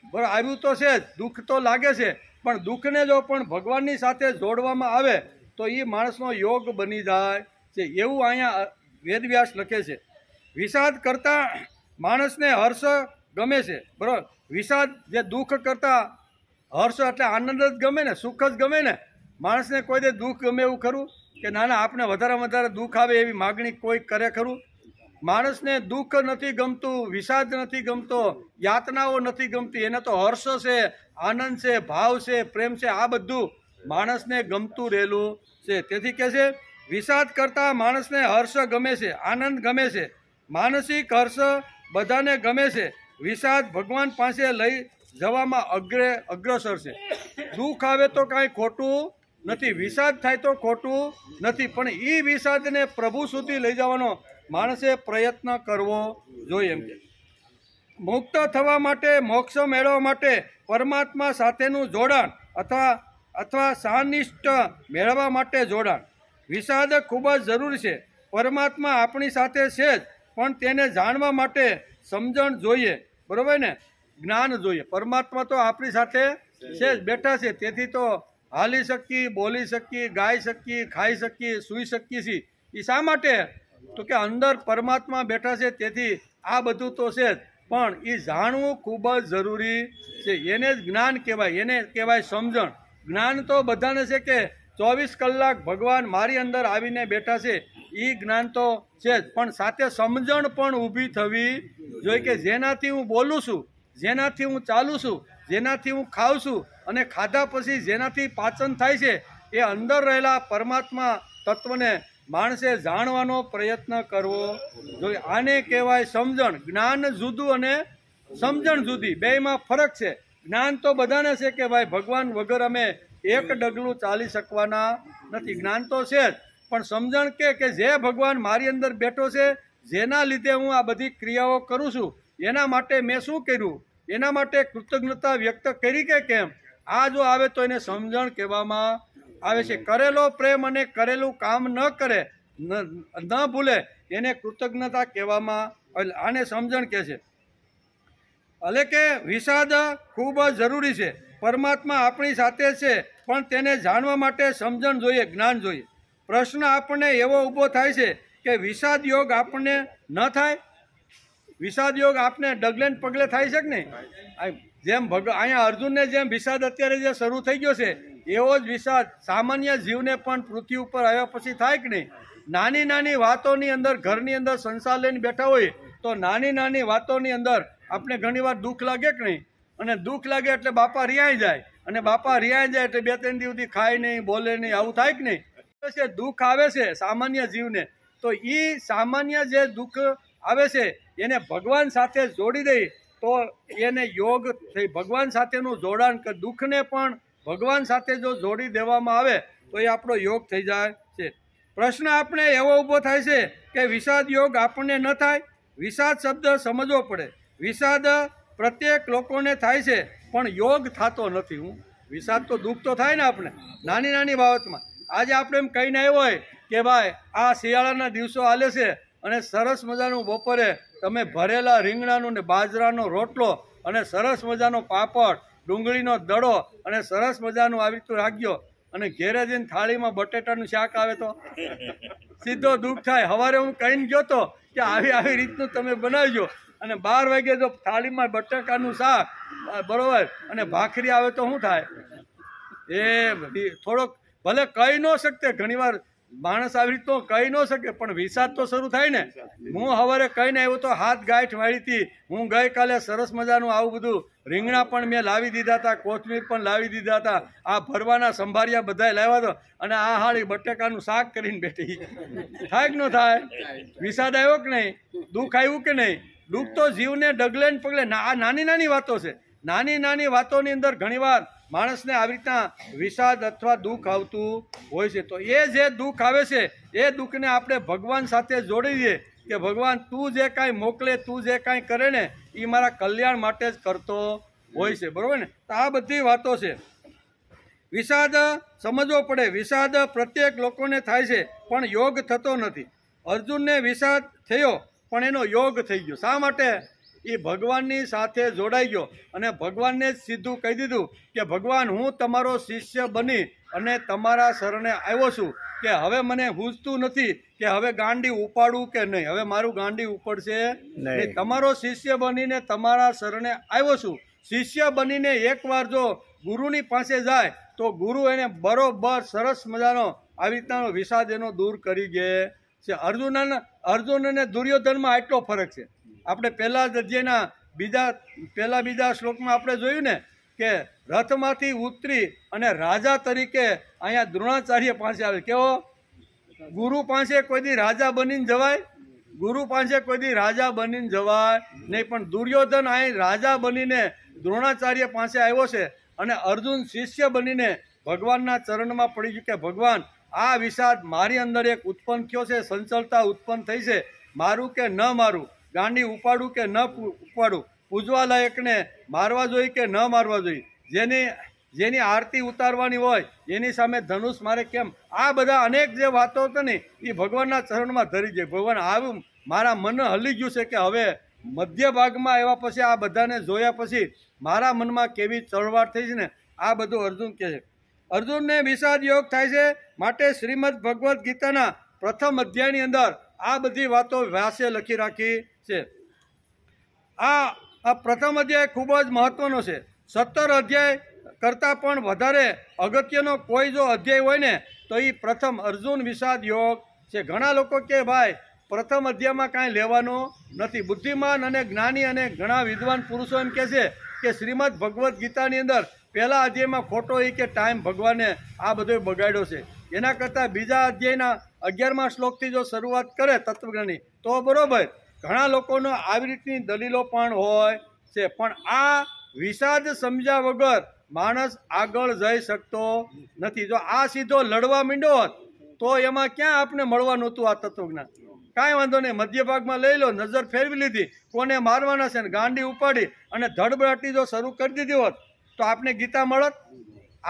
બરાબર આવ્યું તો છે જ, દુઃખ તો લાગે છે, પણ દુઃખને જો પણ ભગવાનની સાથે જોડવામાં આવે તો એ માણસનો યોગ બની જાય છે, એવું અહીંયા વેદવ્યાસ લખે છે. વિષાદ કરતાં માણસને હર્ષ ગમે છે, બરાબર? વિષાદ જે દુઃખ કરતાં હર્ષ એટલે આનંદ જ ગમે ને, સુખ જ ગમે ને. માણસને કોઈ દે દુઃખ ગમે એવું ખરું? કે ના ના આપણે વધારેમાં વધારે દુઃખ આવે એવી માગણી કોઈ કરે ખરું? માણસને દુઃખ નથી ગમતું, વિષાદ નથી ગમતો, યાતનાઓ નથી ગમતી, એને તો હર્ષ છે, આનંદ છે, ભાવ છે, પ્રેમ છે, આ બધું માણસને ગમતું રહેલું છે. તેથી કહે છે વિષાદ કરતાં માણસને હર્ષ ગમે છે, આનંદ ગમે છે, માનસિક હર્ષ બધાને ગમે છે. વિષાદ ભગવાન પાસે લઈ જવામાં અગ્રસર છે. દુઃખ આવે તો કાંઈ ખોટું નથી, વિષાદ થાય તો ખોટું નથી, પણ એ વિષાદને પ્રભુ સુધી લઈ જવાનો માણસે પ્રયત્ન કરવો જોઈએ. એમ કે મુક્ત થવા માટે, મોક્ષ મેળવવા માટે પરમાત્મા સાથેનું જોડાણ અથવા સાનિષ્ઠ મેળવવા માટે જોડાણ. વિષાદ ખૂબ જ જરૂરી છે. પરમાત્મા આપણી સાથે છે જ, પણ તેને જાણવા માટે સમજણ જોઈએ, બરોબર ને? જ્ઞાન જોઈએ. પરમાત્મા તો આપણી સાથે છે જ, બેઠા છે, તેથી તો હાલી શકીએ, બોલી શકીએ, ગાઈ શકીએ, ખાઈ શકીએ, સૂઈ શકીએ છીએ. એ શા માટે? તો કે અંદર પરમાત્મા બેઠા છે, તેથી આ બધું તો છે જ, પણ એ જાણવું ખૂબ જ જરૂરી છે. એને જ જ્ઞાન કહેવાય, એને કહેવાય સમજણ. જ્ઞાન તો બધાને છે કે 24 કલાક ભગવાન મારી અંદર આવીને બેઠા છે, એ જ્ઞાન તો છે જ, પણ સાથે સમજણ પણ ઊભી થવી જોઈએ કે જેનાથી હું બોલું છું, જેનાથી હું ચાલું છું, જેનાથી હું ખાઉં છું, અને ખાધા પછી જેનાથી પાચન થાય છે, એ અંદર રહેલા પરમાત્મા તત્વને માણસે જાણવાનો પ્રયત્ન કરવો જોઈએ. આને કહેવાય સમજણ. જ્ઞાન જુદું અને સમજણ જુદી, બેયમાં ફરક છે. જ્ઞાન તો બધાને છે કે ભાઈ ભગવાન વગર અમે એક ડગલું ચાલી શકવાના નથી, જ્ઞાન તો છે જ, પણ સમજણ કે જે ભગવાન મારી અંદર બેઠો છે, જેના લીધે હું આ બધી ક્રિયાઓ કરું છું, એના માટે મેં શું કર્યું, એના માટે કૃતજ્ઞતા વ્યક્ત કરી કે કેમ, આ જો આવે તો એને સમજણ કહેવામાં આવે છે. કરેલો પ્રેમ અને કરેલું કામ ન કરે, ન ભૂલે, એને કૃતજ્ઞતા કહેવામાં આવે. આને સમજણ કહે છે. એટલે કે વિષાદ ખૂબ જ જરૂરી છે. પરમાત્મા આપણી સાથે છે, પણ તેને જાણવા માટે સમજણ જોઈએ, જ્ઞાન જોઈએ. પ્રશ્ન આપણને એવો ઊભો થાય છે કે વિષાદ યોગ આપણને ન થાય? વિષાદ યોગ આપને ડગલે ને પગલે થાય છે કે નહીં? જેમ અહીંયા અર્જુનને જેમ વિષાદ અત્યારે જે શરૂ થઈ ગયો છે, એવો જ વિષાદ સામાન્ય જીવને પણ પૃથ્વી ઉપર આવ્યા પછી થાય કે નહીં? નાની નાની વાતોની અંદર, ઘરની અંદર સંસાર લઈને બેઠા હોય તો નાની નાની વાતોની અંદર આપણે ઘણીવાર દુઃખ લાગે કે નહીં? અને દુઃખ લાગે એટલે બાપા રિયાઈ જાય, અને બાપા રિયાઈ જાય એટલે 2-3 દિવસ સુધી ખાય નહીં, બોલે નહીં, આવું થાય કે નહીં? દુઃખ આવે છે સામાન્ય જીવને, તો એ સામાન્ય જે દુઃખ આવે છે એને ભગવાન સાથે જોડી દઈ તો એને યોગ થઈ. ભગવાન સાથેનું જોડાણ, દુઃખને પણ ભગવાન સાથે જો જોડી દેવામાં આવે તો એ આપણો યોગ થઈ જાય છે. પ્રશ્ન આપણે એવો ઊભો થાય છે કે વિષાદ યોગ આપણને ન થાય? વિષાદ શબ્દ સમજવો પડે. વિષાદ પ્રત્યેક લોકોને થાય છે, પણ યોગ થતો નથી. વિષાદ તો દુઃખ તો થાય ને આપણે નાની નાની બાબતમાં. આજે આપણે એમ કહીને આવ્યો હોય કે ભાઈ આ શિયાળાના દિવસો હાલે છે અને સરસ મજાનું બપોરે તમે ભરેલા રીંગણાનું ને બાજરાનો રોટલો અને સરસ મજાનો પાપડ ડુંગળીનો દડો અને સરસ મજાનું આવી રીતનું રાખજો અને ઘેરે જઈને થાળીમાં બટેટાનું શાક આવે તો સીધો દુઃખ થાય. સવારે હું કહીને ગયો તો કે આવી રીતનું તમે બનાવજો અને 12 વાગે જો થાળીમાં બટાકાનું શાક બરોબર અને ભાખરી આવે તો શું થાય? એ થોડોક ભલે કહી ન શકતે, ઘણીવાર માણસ આવી રીતનો કહી ન શકે, પણ વિષાદ તો શરૂ થાય ને. હું સવારે કહીને આવ્યો તો હાથ ગાંઠ વાળી હતી. હું ગઈકાલે સરસ મજાનું આવું બધું રીંગણા પણ મેં લાવી દીધા હતા, કોથમીર પણ લાવી દીધા હતા, આ ભરવાના સંભાળિયા બધાય લાવ્યા હતો અને આ હાળી બટાકાનું શાક કરીને બેઠી. થાય કે ન થાય? વિષાદ આવ્યો કે નહીં? દુઃખ આવ્યું કે નહીં? દુઃખ તો જીવને ડગલે ને પગલે. આ નાની નાની વાતો છે. નાની નાની વાતોની અંદર ઘણીવાર માણસને આવી રીતના વિષાદ અથવા દુઃખ આવતું હોય છે. તો એ જે દુઃખ આવે છે એ દુઃખને આપણે ભગવાન સાથે જોડી દઈએ કે ભગવાન તું જે કાંઈ મોકલે, તું જે કાંઈ કરે ને એ મારા કલ્યાણ માટે જ કરતો હોય છે. બરાબર ને? તો આ બધી વાતો છે. વિષાદ સમજવો પડે. વિષાદ પ્રત્યેક લોકોને થાય છે પણ યોગ થતો નથી. અર્જુનને વિષાદ થયો પણ એનો યોગ થઈ ગયો. શા માટે? એ ભગવાનની સાથે જોડાઈ ગયો અને ભગવાનને જ સીધું કહી દીધું કે ભગવાન હું તમારો શિષ્ય બની અને તમારા શરણે આવ્યો છું કે હવે મને હૂંચતું નથી કે હવે ગાંડી ઉપાડું કે નહીં. હવે મારું ગાંડી ઉપડશે નહીં. તમારો શિષ્ય બનીને તમારા શરણે આવ્યો છું. શિષ્ય બનીને એકવાર જો ગુરુની પાસે જાય તો ગુરુ એને બરોબર સરસ મજાનો આવી રીતના વિષાદ એનો દૂર કરી દે છે. અર્જુન અને દુર્યોધનમાં આટલો ફરક છે. આપણે પહેલા જ અધ્યાયના બીજા શ્લોકમાં આપણે જોયું ને કે રથમાંથી ઉતરી અને રાજા તરીકે અહીંયા દ્રોણાચાર્ય પાસે આવે. કેવો? ગુરુ પાસે કોઈ દી રાજા બનીને જવાય? ગુરુ પાસે કોઈ દી રાજા બનીને જવાય નહીં. પણ દુર્યોધન અહીં રાજા બનીને દ્રોણાચાર્ય પાસે આવ્યો છે અને અર્જુન શિષ્ય બનીને ભગવાનના ચરણમાં પડી ગયું કે ભગવાન આ વિષાદ મારી અંદર એક ઉત્પન્ન થયો છે, સંચલતા ઉત્પન્ન થઈ છે, મારું કે ન મારું, ગાંડી ઉપાડું કે ન ઉપાડું, પૂજવા લાયકને મારવા જોઈએ કે ન મારવા જોઈએ, જેની આરતી ઉતારવાની હોય એની સામે ધનુષ મારે કેમ? આ બધા અનેક જે વાતો હતા ને એ ભગવાનના ચરણમાં ધરી જાય. ભગવાન આવું મારા મન હલી ગયું છે કે હવે મધ્ય ભાગમાં આવ્યા પછી આ બધાને જોયા પછી મારા મનમાં કેવી ચળવાળ થઈ છે ને આ બધું અર્જુન કહે છે. અર્જુનને વિષાદ યોગ થાય છે માટે શ્રીમદ ભગવદ્ ગીતાના પ્રથમ અધ્યાયની અંદર આ બધી વાતો વ્યાસે લખી રાખી છે. આ પ્રથમ અધ્યાય ખૂબ જ મહત્વનો છે. 17 અધ્યાય કરતાં પણ વધારે અગત્યનો કોઈ જો અધ્યાય હોય ને તો એ પ્રથમ અર્જુન વિષાદ યોગ છે. ઘણા લોકો કે ભાઈ પ્રથમ અધ્યાયમાં કાંઈ લેવાનું નથી. બુદ્ધિમાન અને જ્ઞાની અને ઘણા વિદ્વાન પુરુષો એમ કહે છે કે શ્રીમદ ભગવદ્ ગીતાની અંદર પહેલા અધ્યાયમાં ખોટો એ કે ટાઈમ ભગવાને આ બધો બગાડ્યો છે. એના કરતાં બીજા અધ્યાયના 11મા શ્લોકથી જો શરૂઆત કરે તત્વજ્ઞાની તો બરોબર. ઘણા લોકોનો આવી રીતની દલીલો પણ હોય છે. પણ આ વિષાદ સમજ્યા વગર માણસ આગળ જઈ શકતો નથી. જો આ સીધો લડવા માંડ્યો હોત તો એમાં ક્યાં આપણે મળવાનું હતું આ તત્વજ્ઞાન? કાંઈ વાંધો નહીં, મધ્ય ભાગમાં લઈ લો, નજર ફેરવી લીધી, કોને મારવાના છે ને ગાંડી ઉપાડી અને ધડબડાટી જો શરૂ કરી દીધી હોત તો આપણે ગીતા મળત?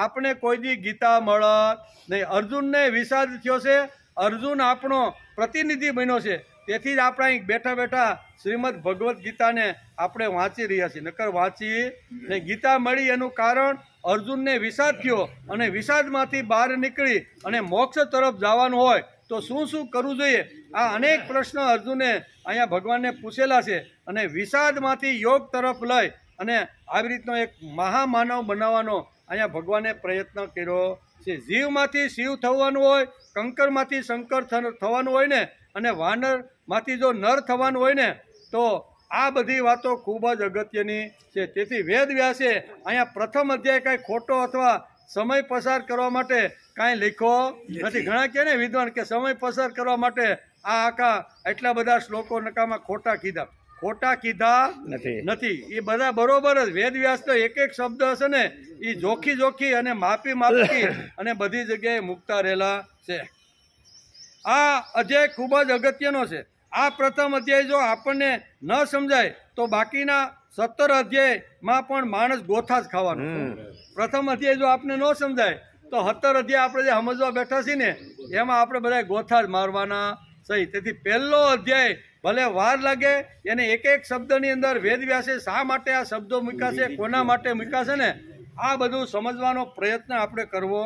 આપણે કોઈ દી ગીતા મળત નહીં. અર્જુનને વિષાદ થયો છે. અર્જુન આપણો પ્રતિનિધિ બન્યો છે. તેથી જ આપણે અહીં બેઠા બેઠા શ્રીમદ ભગવદ્ ગીતાને આપણે વાંચી રહ્યા છીએ. નકર વાંચી નહીં. ગીતા મળી એનું કારણ અર્જુનને વિષાદ થયો અને વિષાદમાંથી બહાર નીકળી અને મોક્ષ તરફ જવાનું હોય તો શું શું કરવું જોઈએ? આ અનેક પ્રશ્ન અર્જુને અહીંયા ભગવાનને પૂછેલા છે અને વિષાદમાંથી યોગ તરફ લઈ અને આવી રીતનો એક મહામાનવ બનાવવાનો અહીંયા ભગવાને પ્રયત્ન કર્યો છે. જીવમાંથી શિવ થવાનું હોય, કંકરમાંથી શંકર થવાનું હોય ને અને વાનરમાંથી જો નર થવાનું હોય ને તો આ બધી વાતો ખૂબ જ અગત્યની છે. તેથી વેદ વ્યાસે અહીંયા પ્રથમ અધ્યાય કાંઈ ખોટો અથવા સમય પસાર કરવા માટે કાંઈ લખ્યો નથી. ઘણા કહે ને વિદ્વાન કે સમય પસાર કરવા માટે આ આખા એટલા બધા શ્લોકો નકામાં ખોટા કીધા. ખોટા કીધા નથી. એ બધા બરોબર જ. વેદ વ્યાસ તો એક એક શબ્દ હશે ને એ જોખી અને માપી અને બધી જગ્યાએ મૂકતા રહેલા છે. આ અધ્યાય ખૂબ જ અગત્યનો છે. આ પ્રથમ અધ્યાય જો આપણને ન સમજાય તો બાકીના 17 અધ્યાયમાં પણ માણસ ગોથા જ ખાવાનું. પ્રથમ અધ્યાય જો આપણે ન સમજાય તો 17 અધ્યાય આપણે જે સમજવા બેઠા છીએ ને એમાં આપણે બધા ગોથા જ મારવાના સહી. તેથી પહેલો અધ્યાય ભલે વાર લાગે, એને એક એક શબ્દની અંદર વેદવ્યાસે શા માટે આ શબ્દો મૂક્યા છે, કોના માટે મૂક્યા છે ને, આ બધું સમજવાનો પ્રયત્ન આપણે કરવો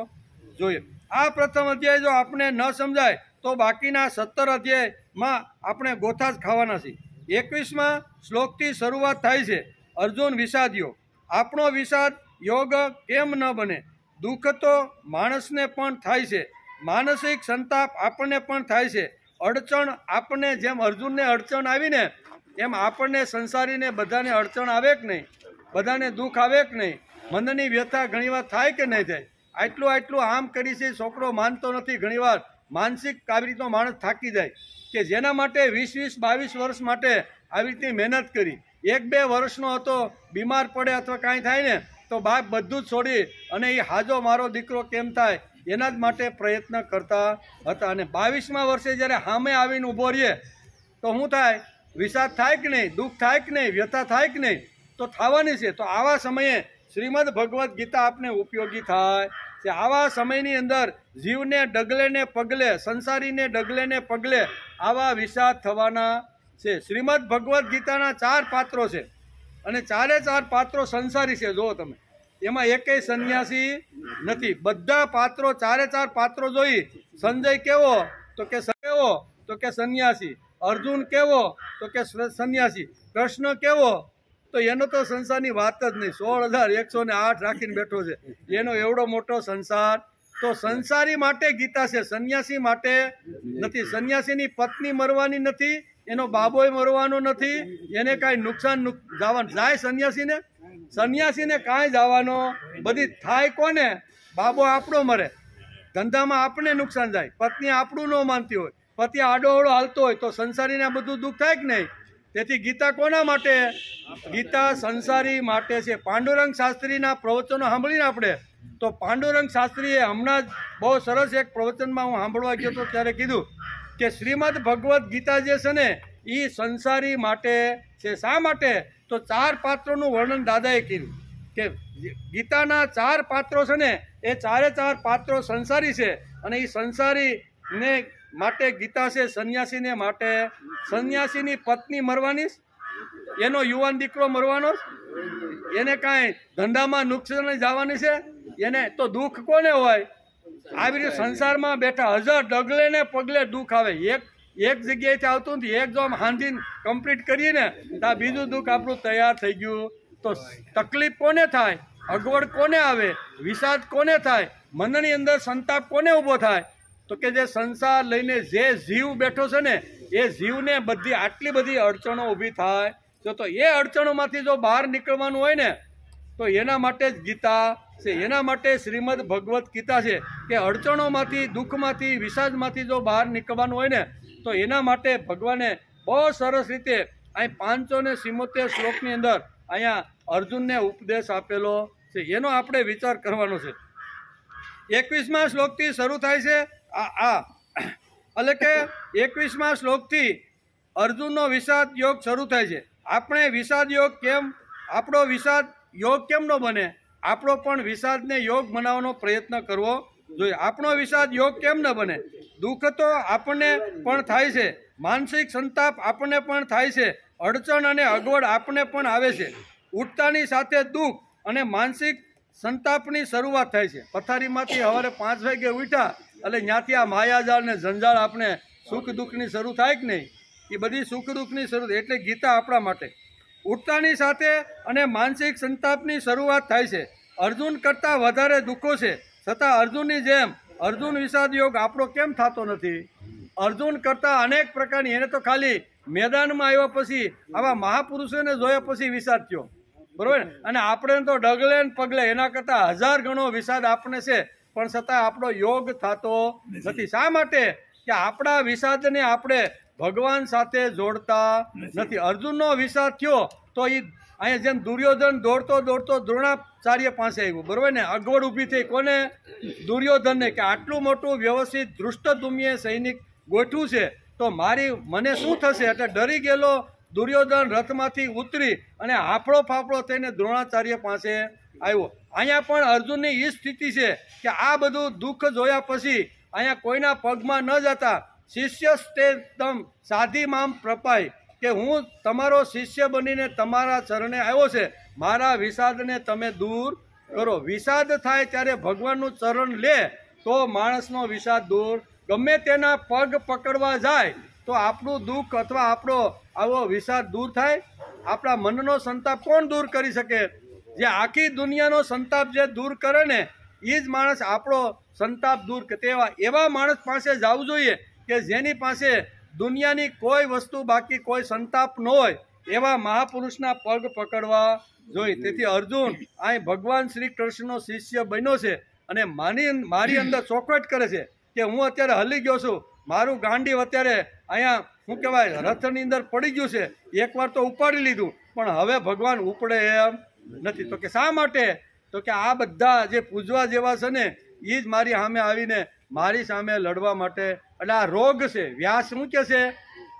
જોઈએ. આ પ્રથમ અધ્યાય જો આપણે ન સમજાય તો બાકીના 17 અધ્યાયમાં આપણે ગોથા જ ખાવાના છીએ. 21મા શ્લોકથી શરૂઆત થાય છે. અર્જુન વિષાદ યોગ. આપણો વિષાદ યોગ કેમ ન બને? દુઃખ તો માણસને પણ થાય છે, માનસિક સંતાપ આપણને પણ થાય છે, અડચણ આપણને, જેમ અર્જુનને અડચણ આવીને એમ આપણને સંસારીને બધાને અડચણ આવે કે નહીં, બધાને દુઃખ આવે કે નહીં, મનની વ્યથા ઘણીવાર થાય કે નહીં થાય. આટલું આમ કરી છે, છોકરો માનતો નથી, ઘણીવાર માનસિક આવી રીતનો માણસ થાકી જાય કે જેના માટે 20-22 વર્ષ માટે આવી રીતે મહેનત કરી, 1-2 વર્ષનો હતો, બીમાર પડે અથવા કાંઈ થાય ને તો બાપ બધું જ છોડી અને એ હાજો મારો દીકરો કેમ થાય એના જ માટે પ્રયત્ન કરતા હતા. અને 22મા વર્ષે જ્યારે સામે આવીને ઊભો રહીએ તો શું થાય? વિષાદ થાય કે નહીં, દુઃખ થાય કે નહીં, વ્યથા થાય કે નહીં? તો થવાની છે. તો આવા સમયે શ્રીમદ ભગવદ્ ગીતા આપને ઉપયોગી થાય છે. આવા સમયની અંદર જીવને ડગલે ને પગલે, સંસારીને ડગલે ને પગલે આવા વિષાદ થવાના છે. શ્રીમદ ભગવદ્ ગીતાના 4 પાત્રો છે અને 4 પાત્રો સંસારી છે. જુઓ તમે, એમાં એકેય સંન્યાસી નથી. બધા પાત્રો 4 પાત્રો જોઈ. સંજય કેવો? તો કે સંન્યાસી. અર્જુન કેવો? તો કે સંન્યાસી. કૃષ્ણ કેવો? તો એનો તો સંસારની વાત જ નહીં. 16,108 રાખીને બેઠો છે, એનો એવડો મોટો સંસાર. તો સંસારી માટે ગીતા છે, સંન્યાસી માટે નથી. સંન્યાસીની પત્ની મરવાની નથી, એનો બાબોય મરવાનો નથી, એને કાંઈ નુકસાન જવાનું જાય સંન્યાસીને કાંઈ જવાનો. બધી થાય કોને? બાબો આપણો મરે, ધંધામાં આપણે નુકસાન જાય, પત્ની આપણું ન માનતી હોય, પતિ આડોઅવળો હાલતો હોય તો સંસારીને બધું દુઃખ થાય કે નહીં? તેથી ગીતા કોના માટે? ગીતા સંસારી માટે છે. પાંડુરંગ શાસ્ત્રીના પ્રવચનો સાંભળીને આપણે તો પાંડુરંગ શાસ્ત્રીએ હમણાં જ બહુ સરસ એક પ્રવચનમાં હું સાંભળવા ગયો હતો ત્યારે કીધું કે શ્રીમદ ભગવદ્ ગીતા જે છે ને એ સંસારી માટે છે. શા માટે? તો 4 પાત્રોનું વર્ણન દાદાએ કર્યું કે ગીતાના 4 પાત્રો છે ને એ 4 પાત્રો સંસારી છે અને એ સંસારીને માટે ગીતા છે. સંન્યાસીને માટે, સંન્યાસીની પત્ની મરવાની, એનો યુવાન દીકરો મરવાનો, એને કાંઈ ધંધામાં નુકસાન જવાની છે, એને તો દુઃખ કોને હોય? આવી રીતે સંસારમાં બેઠા 1000 ડગલે ને પગલે દુઃખ આવે. એક જગ્યાએથી આવતું નથી. એક જો આમ હાંધીને કમ્પ્લીટ કરીએ ને તો બીજું દુઃખ આપણું તૈયાર થઈ ગયું. તો તકલીફ કોને થાય? અગવડ કોને આવે? વિષાદ કોને થાય? મનની અંદર સંતાપ કોને ઊભો થાય? તો કે જે સંસાર લઈને જે જીવ બેઠો છે ને એ જીવને આટલી બધી અડચણો ઊભી થાય. તો એ અડચણોમાંથી જો બહાર નીકળવાનું હોય ને તો એના માટે જ ગીતા છે. એના માટે શ્રીમદ ભગવદ્ ગીતા છે કે અડચણોમાંથી, દુઃખમાંથી, વિષાદમાંથી જો બહાર નીકળવાનું હોય ને તો એના માટે ભગવાને બહુ સરસ રીતે અહીં 577 શ્લોકની અંદર અહીંયા અર્જુનને ઉપદેશ આપેલો છે. એનો આપણે વિચાર કરવાનો છે. 21મા શ્લોકથી શરૂ થાય છે. એટલે કે 21મા શ્લોકથી અર્જુનનો વિષાદ યોગ શરૂ થાય છે. આપણે વિષાદ યોગ આપણો વિષાદ યોગ કેમ ન બને? આપણો પણ વિષાદને યોગ બનાવવાનો પ્રયત્ન કરવો જોઈએ. આપણો વિષાદ યોગ કેમ ન બને? દુઃખ તો આપણને પણ થાય છે, માનસિક સંતાપ આપણને પણ થાય છે, અડચણ અને અગવડ આપણને પણ આવે છે. ઉઠતાની સાથે દુઃખ અને માનસિક સંતાપની શરૂઆત થાય છે. પથારીમાંથી સવારે 5 વાગે ઉઠ્યા એટલે ત્યાંથી આ માયાજાળ ને જંજાળ આપણે સુખ દુઃખની શરૂ થાય કે નહીં? એ બધી સુખ દુઃખની શરૂ. એટલે ગીતા આપણા માટે ઉઠતાની સાથે અને માનસિક સંતાપની શરૂઆત થાય છે. અર્જુન કરતાં વધારે દુઃખો છે, છતાં અર્જુનની જેમ અર્જુન વિષાદ યોગ આપણો કેમ થતો નથી? અર્જુન કરતાં અનેક પ્રકારની, એને તો ખાલી મેદાનમાં આવ્યા પછી આવા મહાપુરુષોને જોયા પછી વિષાદ થયો, બરોબર ને? અને આપણે તો ડગલે ને પગલે એના કરતાં 1000 ગણો વિષાદ આપણે છે, પણ છતાં આપણો યોગ થતો નથી. શા માટે? કે આપણા વિષાદને આપણે ભગવાન સાથે જોડતા નથી. અર્જુનનો વિષાદ થયો તો એ અહીંયા જેમ દુર્યોધન દોડતો દ્રોણાચાર્ય પાસે આવ્યું, બરોબર ને? અગવડ ઊભી થઈ કોને? દુર્યોધનને, કે આટલું મોટું વ્યવસ્થિત ધૃષ્ટદ્યુમ્નએ સૈનિક ગોઠવું છે તો મને શું થશે? એટલે ડરી ગયેલો દુર્યોધન રથમાંથી ઉતરી અને હાફળો ફાફળો થઈને દ્રોણાચાર્ય પાસે આવ્યો. અહીંયા પણ અર્જુનની એ સ્થિતિ છે કે આ બધું દુઃખ જોયા પછી અહીંયા કોઈના પગમાં ન જતા શિષ્યસ્તે તમ સાધી મામ પ્રપાય, કે હું તમારો શિષ્ય બનીને તમારા ચરણે આવ્યો છે, મારા વિષાદને તમે દૂર કરો. વિષાદ થાય ત્યારે ભગવાનનું ચરણ લે તો માણસનો વિષાદ દૂર. ગમે તેના પગ પકડવા જાય તો આપણું દુઃખ અથવા આપણો આવો વિષાદ દૂર થાય. આપણા મનનો સંતાપ કોણ દૂર કરી શકે? જે આખી દુનિયાનો સંતાપ જે દૂર કરે ને એ જ માણસ આપણો સંતાપ દૂર કરે. એવા માણસ પાસે જવું જોઈએ કે જેની પાસે દુનિયાની કોઈ વસ્તુ બાકી કોઈ સંતાપ ન હોય, એવા મહાપુરુષના પગ પકડવા જોઈએ. તેથી અર્જુન અહીં ભગવાન શ્રી કૃષ્ણનો શિષ્ય બન્યો છે અને મારી અંદર ચોખવટ કરે છે કે હું અત્યારે હલી ગયો છું, મારું ગાંડીવ અત્યારે અહીંયા શું કહેવાય રથની અંદર પડી ગયું છે, એકવાર તો ઉપાડી લીધું પણ હવે ભગવાન ઉપડે એમ નથી. તો કે શા માટે? તો કે આ બધા જે પૂજવા જેવા છે ને એ જ મારી સામે આવીને મારી સામે લડવા માટે. એટલે આ રોગ છે. વ્યાસ શું કહે છે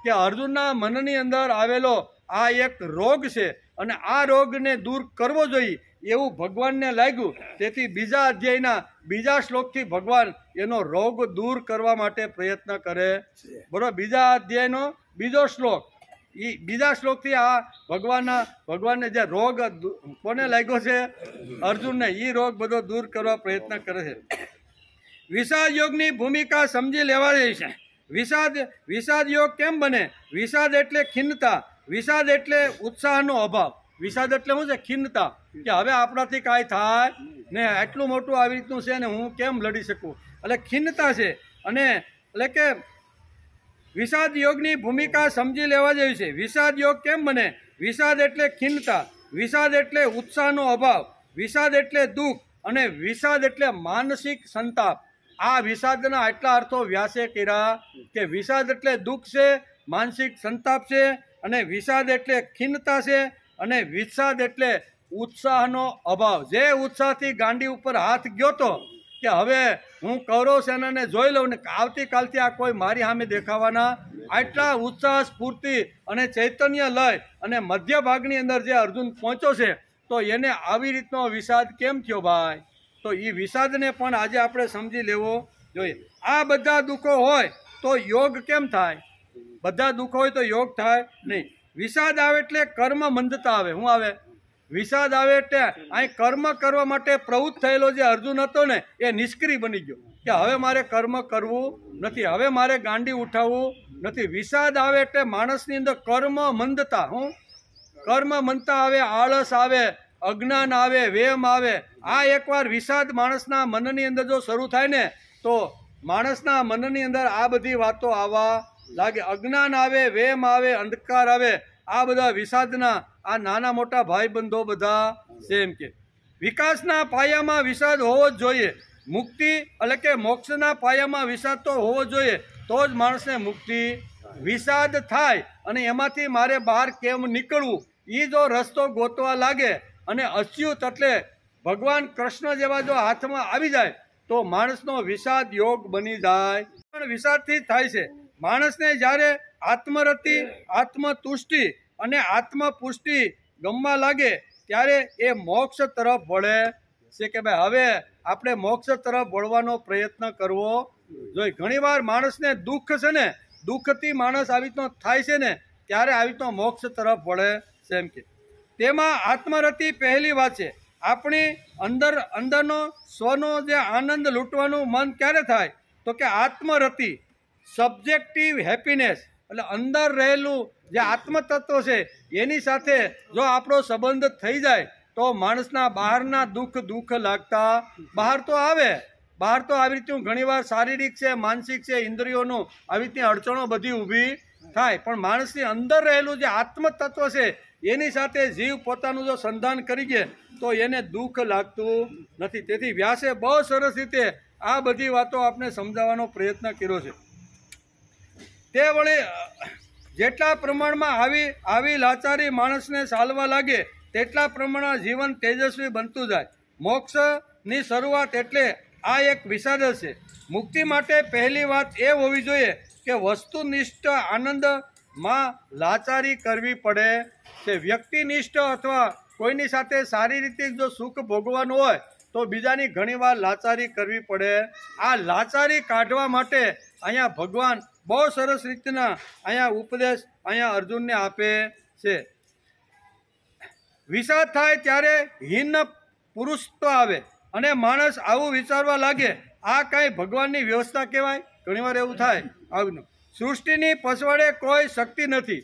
કે અર્જુનના મનની અંદર આવેલો આ એક રોગ છે અને આ રોગને દૂર કરવો જોઈએ એવું ભગવાનને લાગ્યું. તેથી બીજા અધ્યાયના બીજા શ્લોકથી ભગવાન એનો રોગ દૂર કરવા માટે પ્રયત્ન કરે. બરોબર, બીજા અધ્યાયનો બીજો શ્લોક, એ બીજા શ્લોકથી આ ભગવાનને જે રોગ કોને લાગ્યો છે? અર્જુનને. એ રોગ બધો દૂર કરવા પ્રયત્ન કરે છે. વિષાદ યોગની ભૂમિકા સમજી લેવા રહી છે. વિષાદ યોગ કેમ બને? વિષાદ એટલે ખિન્નતા, વિષાદ એટલે ઉત્સાહનો અભાવ. વિષાદ એટલે શું છે? ખિન્નતા, કે હવે આપણાથી કાંઈ થાય ને, આટલું મોટું આવી રીતનું છે ને હું કેમ લડી શકું, એટલે ખિન્નતા છે. અને એટલે કે વિષાદ યોગની ભૂમિકા સમજી લેવા જેવી છે. વિષાદ યોગ કેમ બને? વિષાદ એટલે ખિન્નતા, વિષાદ એટલે ઉત્સાહનો અભાવ, વિષાદ એટલે દુઃખ અને વિષાદ એટલે માનસિક સંતાપ. આ વિષાદના આટલા અર્થો વ્યાસે કર્યા કે વિષાદ એટલે દુઃખ છે, માનસિક સંતાપ છે, અને વિષાદ એટલે ખિન્નતા છે, અને વિષાદ એટલે ઉત્સાહનો અભાવ. જે ઉત્સાહથી ગાંડી ઉપર હાથ ગયો તો કે હવે હું કૌરવ સેનાને જોઈ લઉં ને આવતીકાલથી આ કોઈ મારી સામે દેખાવાના, આટલા ઉત્સાહ સ્ફૂર્તિ અને ચૈતન્ય લય અને મધ્ય ભાગની અંદર જે અર્જુન પહોંચ્યો છે, તો એને આવી રીતનો વિષાદ કેમ થયો ભાઈ? તો એ વિષાદને પણ આજે આપણે સમજી લેવો જોઈએ. આ બધા દુઃખો હોય તો યોગ કેમ થાય? બધા દુઃખો હોય તો યોગ થાય નહીં. વિષાદ આવે એટલે કર્મ મંદતા આવે. શું આવે? વિષાદ આવે એટલે અહીં કર્મ કરવા માટે પ્રવૃત્ત થયેલો જે અર્જુન હતો ને એ નિષ્ક્રિય બની ગયો કે હવે મારે કર્મ કરવું નથી, હવે મારે ગાંડી ઉઠાવવું નથી. વિષાદ આવે એટલે માણસની અંદર કર્મ મંદતા. હું કર્મ મંદતા આવે, આળસ આવે, અજ્ઞાન આવે, વેમ આવે. આ એકવાર વિષાદ માણસના મનની અંદર જો શરૂ થાય ને તો માણસના મનની અંદર આ બધી વાતો આવવા લાગે. અજ્ઞાન આવે, વેમ આવે, અંધકાર આવે. આ બધા વિષાદના આ નાના મોટા ભાઈબંધો બધા સેમ કે વિકાસના પાયામાં વિષાદ હોવો જ જોઈએ. મુક્તિ એટલે કે મોક્ષના પાયામાં વિષાદ તો હોવો જોઈએ, તો જ માણસને મુક્તિ. વિષાદ થાય અને એમાંથી મારે બહાર કેમ નીકળવું એ જો રસ્તો ગોતવા લાગે અને અચ્યુત એટલે ભગવાન કૃષ્ણ જેવા જો હાથમાં આવી જાય તો માણસનો વિષાદ યોગ બની જાય. પણ વિષાદથી થાય છે. માણસને જ્યારે આત્મરતિ, આત્મતુષ્ટિ અને આત્મપુષ્ટિ ગમવા લાગે ત્યારે એ મોક્ષ તરફ વળે છે કે ભાઈ હવે આપણે મોક્ષ તરફ વળવાનો પ્રયત્ન કરવો જોઈએ. ઘણીવાર માણસને દુઃખ છે ને, દુઃખથી માણસ આવી રીતનો થાય છે ને ત્યારે આવી રીતનો મોક્ષ તરફ વળે છે. એમ કે તેમાં આત્મરતિ પહેલી વાત છે. આપણી અંદરનો સ્વનો જે આનંદ લૂંટવાનું મન ક્યારે થાય? તો કે આત્મરતિ, સબ્જેક્ટિવ હેપીનેસ, એટલે અંદર રહેલું જે આત્મતત્વ છે એની સાથે જો આપણો સંબંધ થઈ જાય તો માણસના બહારના દુઃખ લાગતા બહાર તો આવે. બહાર તો આવી રીતનું ઘણીવાર શારીરિક છે, માનસિક છે, ઇન્દ્રિયોનું આવી રીતની અડચણો બધી ઊભી થાય, પણ માણસની અંદર રહેલું જે આત્મતત્વ છે એની સાથે જીવ પોતાનું જો સંધાન કરી દે તો એને દુઃખ લાગતું નથી. તેથી વ્યાસે બહુ સરસ રીતે આ બધી વાતો આપણે સમજાવવાનો પ્રયત્ન કર્યો છે. તે વળી જેટલા પ્રમાણમાં આવી લાચારી માણસને ચાલવા લાગે તેટલા પ્રમાણમાં જીવન તેજસ્વી બનતું જાય. મોક્ષની શરૂઆત એટલે આ એક વિષાદ છે. મુક્તિ માટે પહેલી વાત એ હોવી જોઈએ કે વસ્તુનિષ્ઠ આનંદમાં લાચારી કરવી પડે છે. વ્યક્તિનિષ્ઠ અથવા કોઈની સાથે સારી રીતે જો સુખ ભોગવવાનું હોય તો બીજાની ઘણીવાર લાચારી કરવી પડે. આ લાચારી કાઢવા માટે અહીંયા ભગવાન બહુ સરસ રીતના અહીંયા ઉપદેશ અહીંયા અર્જુનને આપે છે. વિષાદ થાય ત્યારે હીન પુરુષત્વ આવે અને માણસ આવું વિચારવા લાગે, આ કાંઈ ભગવાનની વ્યવસ્થા કહેવાય? ઘણીવાર એવું થાય. આવું સૃષ્ટિની પછવાડે કોઈ શક્તિ નથી.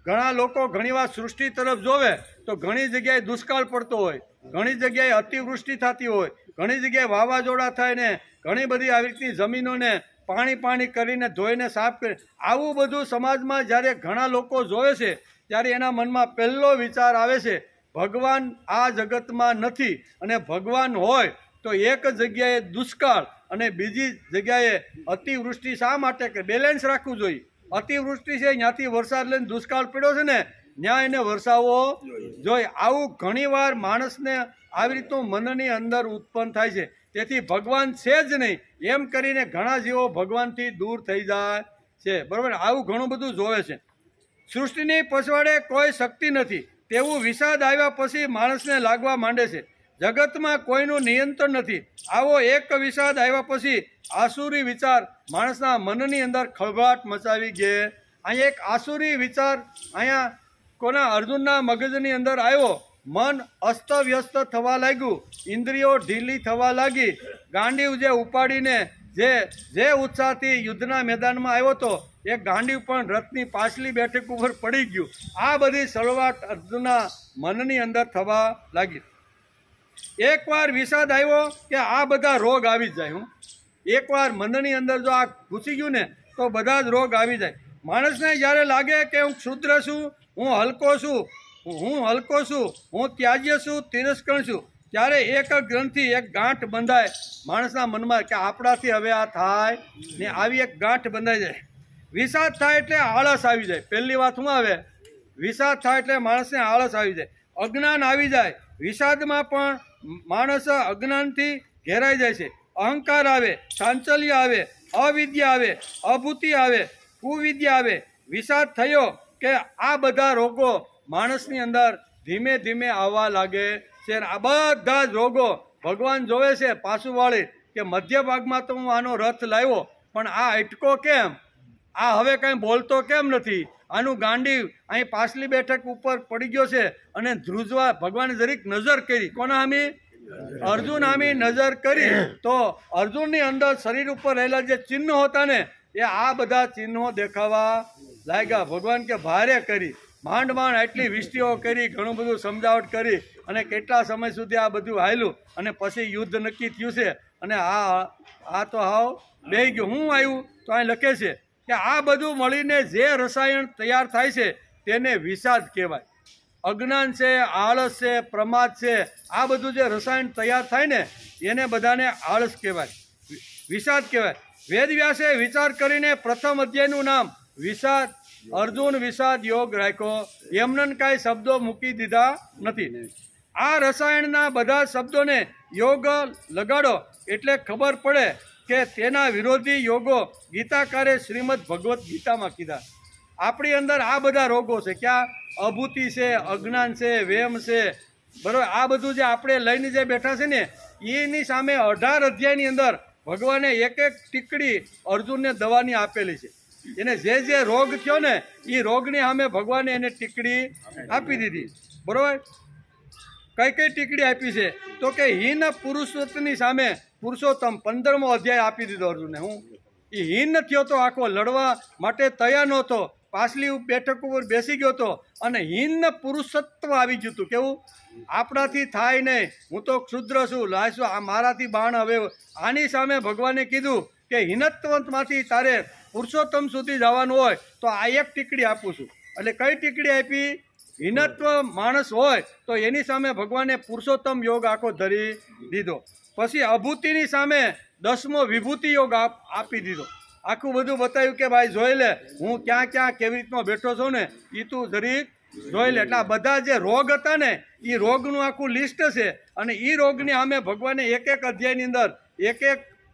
ઘણા લોકો ઘણીવાર સૃષ્ટિ તરફ જોવે તો ઘણી જગ્યાએ દુષ્કાળ પડતો હોય, ઘણી જગ્યાએ અતિવૃષ્ટિ થતી હોય, ઘણી જગ્યાએ વાવાઝોડા થાય ને ઘણી બધી આવી રીતની જમીનોને પાણી કરીને ધોઈને સાફ કરે. આવું બધું સમાજમાં જ્યારે ઘણા લોકો જોવે છે ત્યારે એના મનમાં પહેલો વિચાર આવે છે ભગવાન આ જગતમાં નથી, અને ભગવાન હોય તો એક જગ્યાએ દુષ્કાળ અને બીજી જગ્યાએ અતિવૃષ્ટિ શા માટે? કે બેલેન્સ રાખવું જોઈએ. અતિવૃષ્ટિ છે ત્યાંથી વરસાદ લઈને દુષ્કાળ પડ્યો છે ને ત્યાં એને વરસાવવો જોઈએ. આવું ઘણીવાર માણસને આવી રીતનું મનની અંદર ઉત્પન્ન થાય છે. તેથી ભગવાન છે જ નહીં એમ કરીને ઘણા જીવો ભગવાનથી દૂર થઈ જાય છે. બરાબર, આવું ઘણું બધું જોવે છે. સૃષ્ટિની પછવાડે કોઈ શક્તિ નથી તેવું વિષાદ આવ્યા પછી માણસને લાગવા માંડે છે. જગતમાં કોઈનું નિયંત્રણ નથી. આવો એક વિષાદ આવ્યા પછી આસુરી વિચાર માણસના મનની અંદર ખળભળાટ મચાવી ગયે. અહીંયા એક આસુરી વિચાર અહીંયા કોના? અર્જુનના મગજની અંદર આવ્યો. મન અસ્તવ્યસ્ત થવા લાગ્યું, ઇન્દ્રિયો ઢીલી થવા લાગી. ગાંડીવ જે ઉપાડીને જે ઉત્સાહથી યુદ્ધના મેદાનમાં આવ્યો હતો એ ગાંડીવ પણ રથની પાછલી બેઠક ઉપર પડી ગયું. આ બધી સળવાટ અર્જુનના મનની અંદર થવા લાગી. એકવાર વિષાદ આવ્યો કે આ બધા રોગ આવી જાય. એકવાર મનની અંદર જો આ ઘૂસી ગયું ને તો બધા જ રોગ આવી જાય. માણસને જ્યારે લાગે કે હું ક્ષુદ્ર છું, હું હલકો છું, હું ત્યાજ્ય છું, તિરસ્કરણ છું, ત્યારે એક ગ્રંથિ, એક ગાંઠ બંધાય માણસના મનમાં કે આપણાથી હવે આ થાય ને. આવી એક ગાંઠ બંધાઈ જાય. વિષાદ થાય એટલે આળસ આવી જાય. પહેલી વાત શું આવે? વિષાદ થાય એટલે માણસને આળસ આવી જાય, અજ્ઞાન આવી જાય. વિષાદમાં પણ માણસ અજ્ઞાનથી ઘેરાઈ જાય છે. અહંકાર આવે, ચાંચલ્ય આવે, અવિદ્યા આવે, અભૂતિ આવે, કુવિદ્યા આવે. વિષાદ થયો કે આ બધા રોગો માણસની અંદર ધીમે ધીમે આવવા લાગે છે. આ બધા જ રોગો ભગવાન જોવે છે પાછું વાળી કે મધ્ય ભાગમાં તો હું આનો રથ લાવ્યો પણ આ અટકો કેમ? આ હવે કાંઈ બોલતો કેમ નથી? આનું ગાંડી અહીં પાછલી બેઠક ઉપર પડી ગયો છે. અને ધ્રુજવા ભગવાને જરીક નજર કરી. કોના હામી? અર્જુન હામી નજર કરી તો અર્જુનની અંદર શરીર ઉપર રહેલા જે ચિહ્નો હતા ને એ આ બધા ચિહ્નો દેખાવા લાગ્યા. ભગવાન કે ભારે કરી, માંડ આટલી વિષ્ટિઓ કરી, ઘણું બધું સમજાવટ કરી અને કેટલા સમય સુધી આ બધું હાલ્યું અને પછી યુદ્ધ નક્કી થયું છે. અને આ તો હાવ બેહી ગયું. હું આવ્યું તો અહીં લખે છે કે આ બધું મળીને જે રસાયણ તૈયાર થાય છે તેને વિષાદ કહેવાય. અજ્ઞાન છે, આળસ છે, પ્રમાદ છે, આ બધું જે રસાયણ તૈયાર થાય ને એને બધાને આળસ કહેવાય, વિષાદ કહેવાય. વેદવ્યાસે વિચાર કરીને પ્રથમ અધ્યાયનું નામ વિષાદ, અર્જુન વિષાદ યોગ રાખ્યો. એમને કાંઈ શબ્દો મૂકી દીધા નથી. આ રસાયણના બધા શબ્દોને યોગ લગાડો એટલે ખબર પડે કે તેના વિરોધી યોગો ગીતાકારે શ્રીમદ ભગવદ્ ગીતામાં કીધા. આપણી અંદર આ બધા રોગો છે. ક્યાં? અભૂતિ છે, અજ્ઞાન છે, વેમ છે. બરાબર, આ બધું જે આપણે લઈને જે બેઠા છે ને એની સામે 18 અધ્યાયની અંદર ભગવાને એક એક ટીકડી અર્જુનને દવાની આપેલી છે. એને જે રોગ થયો ને એ રોગની સામે ભગવાને એને ટીકડી આપી દીધી. બરાબર, કઈ ટીકડી આપી છે? તો કે હીન પુરુષોત્તમની સામે પુરુષોત્તમ 15મો અધ્યાય આપી દીધો અર્જુનને. એ હીન થયો તો આખો લડવા માટે તૈયાર નહોતો, પાછલી બેઠક ઉપર બેસી ગયો હતો અને હીન પુરુષત્વ આવી ગયું હતું. કેવું? આપણાથી થાય નહીં, હું તો ક્ષુદ્ર છું, લાશું, આ મારાથી બાણ હવે. આની સામે ભગવાને કીધું કે હીનત્વમાંથી તારે પુરુષોત્તમ સુધી જવાનું હોય તો આ એક ટીકડી આપું છું. એટલે કઈ ટીકડી આપી? હીનત્વ માણસ હોય તો એની સામે ભગવાને પુરુષોત્તમ યોગ આખો ધરી દીધો. પછી અભૂતિની સામે 10મો વિભૂતિ યોગ આપી દીધો. આખું બધું બતાવ્યું કે ભાઈ જોઈ લે હું ક્યાં કેવી રીતનો બેઠો છું ને એ તું જરીક જોઈ લે. એટલે આ બધા જે રોગ હતા ને એ રોગનું આખું લિસ્ટ છે. અને એ રોગની સામે ભગવાને એક અધ્યાયની અંદર એક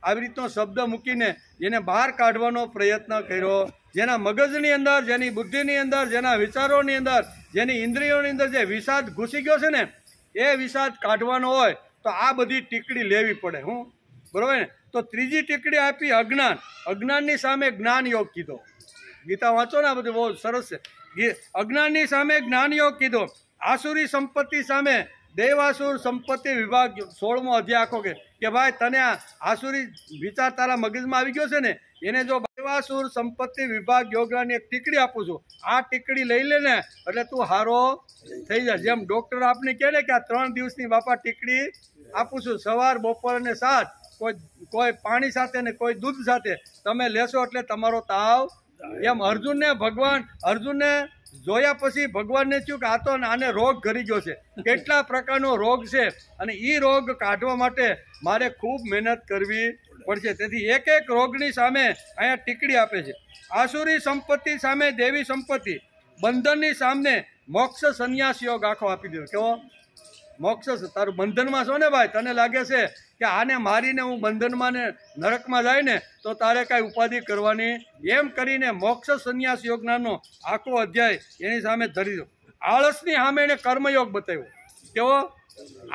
આવી રીતનો શબ્દ મૂકીને એને બહાર કાઢવાનો પ્રયત્ન કર્યો. જેના મગજની અંદર, જેની બુદ્ધિની અંદર, જેના વિચારોની અંદર, જેની ઇન્દ્રિયોની અંદર જે વિષાદ ઘૂસી ગયો છે ને એ વિષાદ કાઢવાનો હોય તો આ બધી ટીકડી લેવી પડે. બરાબર ને? તો ત્રીજી ટીકડી આપી અજ્ઞાન. અજ્ઞાનની સામે જ્ઞાન યોગ કીધો. ગીતા વાંચો ને, આ બધું બહુ સરસ છે. અજ્ઞાનની સામે જ્ઞાન યોગ કીધો. આસુરી સંપત્તિ સામે દેવાસુર સંપત્તિ વિભાગ 16મો અધ્યાય આખો કે ભાઈ તને આ આસુરી વિચાર તારા મગજમાં આવી ગયો છે ને, એને જો દેવાસુર સંપત્તિ વિભાગ યોગની એક ટીકડી આપું છું, આ ટીકડી લઈ લે ને એટલે તું હારો થઈ જાય. જેમ ડૉક્ટર આપને કહે ને કે આ 3 દિવસની બાપા ટીકડી આપું છું, સવાર બપોર અને સાંજ, કોઈ પાણી સાથે ને કોઈ દૂધ સાથે તમે લેશો એટલે તમારો તાવ. એમ અર્જુનને જોયા પછી ભગવાનને થયું કે આ તો આને રોગ ઘરી ગયો છે, કેટલા પ્રકારનો રોગ છે અને એ રોગ કાઢવા માટે મારે ખૂબ મહેનત કરવી પડશે. તેથી એક એક રોગની સામે અહીંયા ટીકડી આપે છે. આસુરી સંપત્તિ સામે દેવી સંપત્તિ, બંધનની સામે મોક્ષ સંન્યાસ યોગ આખો આપી દીધો. કેવો મોક્ષ? તારું બંધનમાં છો ને ભાઈ, તને લાગે છે કે આને મારીને હું બંધનમાં ને નરકમાં જાય ને તો તારે કાંઈ ઉપાધિ કરવાની, એમ કરીને મોક્ષ સંન્યાસ યોગ નામનો આખો અધ્યાય એની સામે ધરી દો. આળસની સામે એને કર્મયોગ બતાવ્યો. કેવો?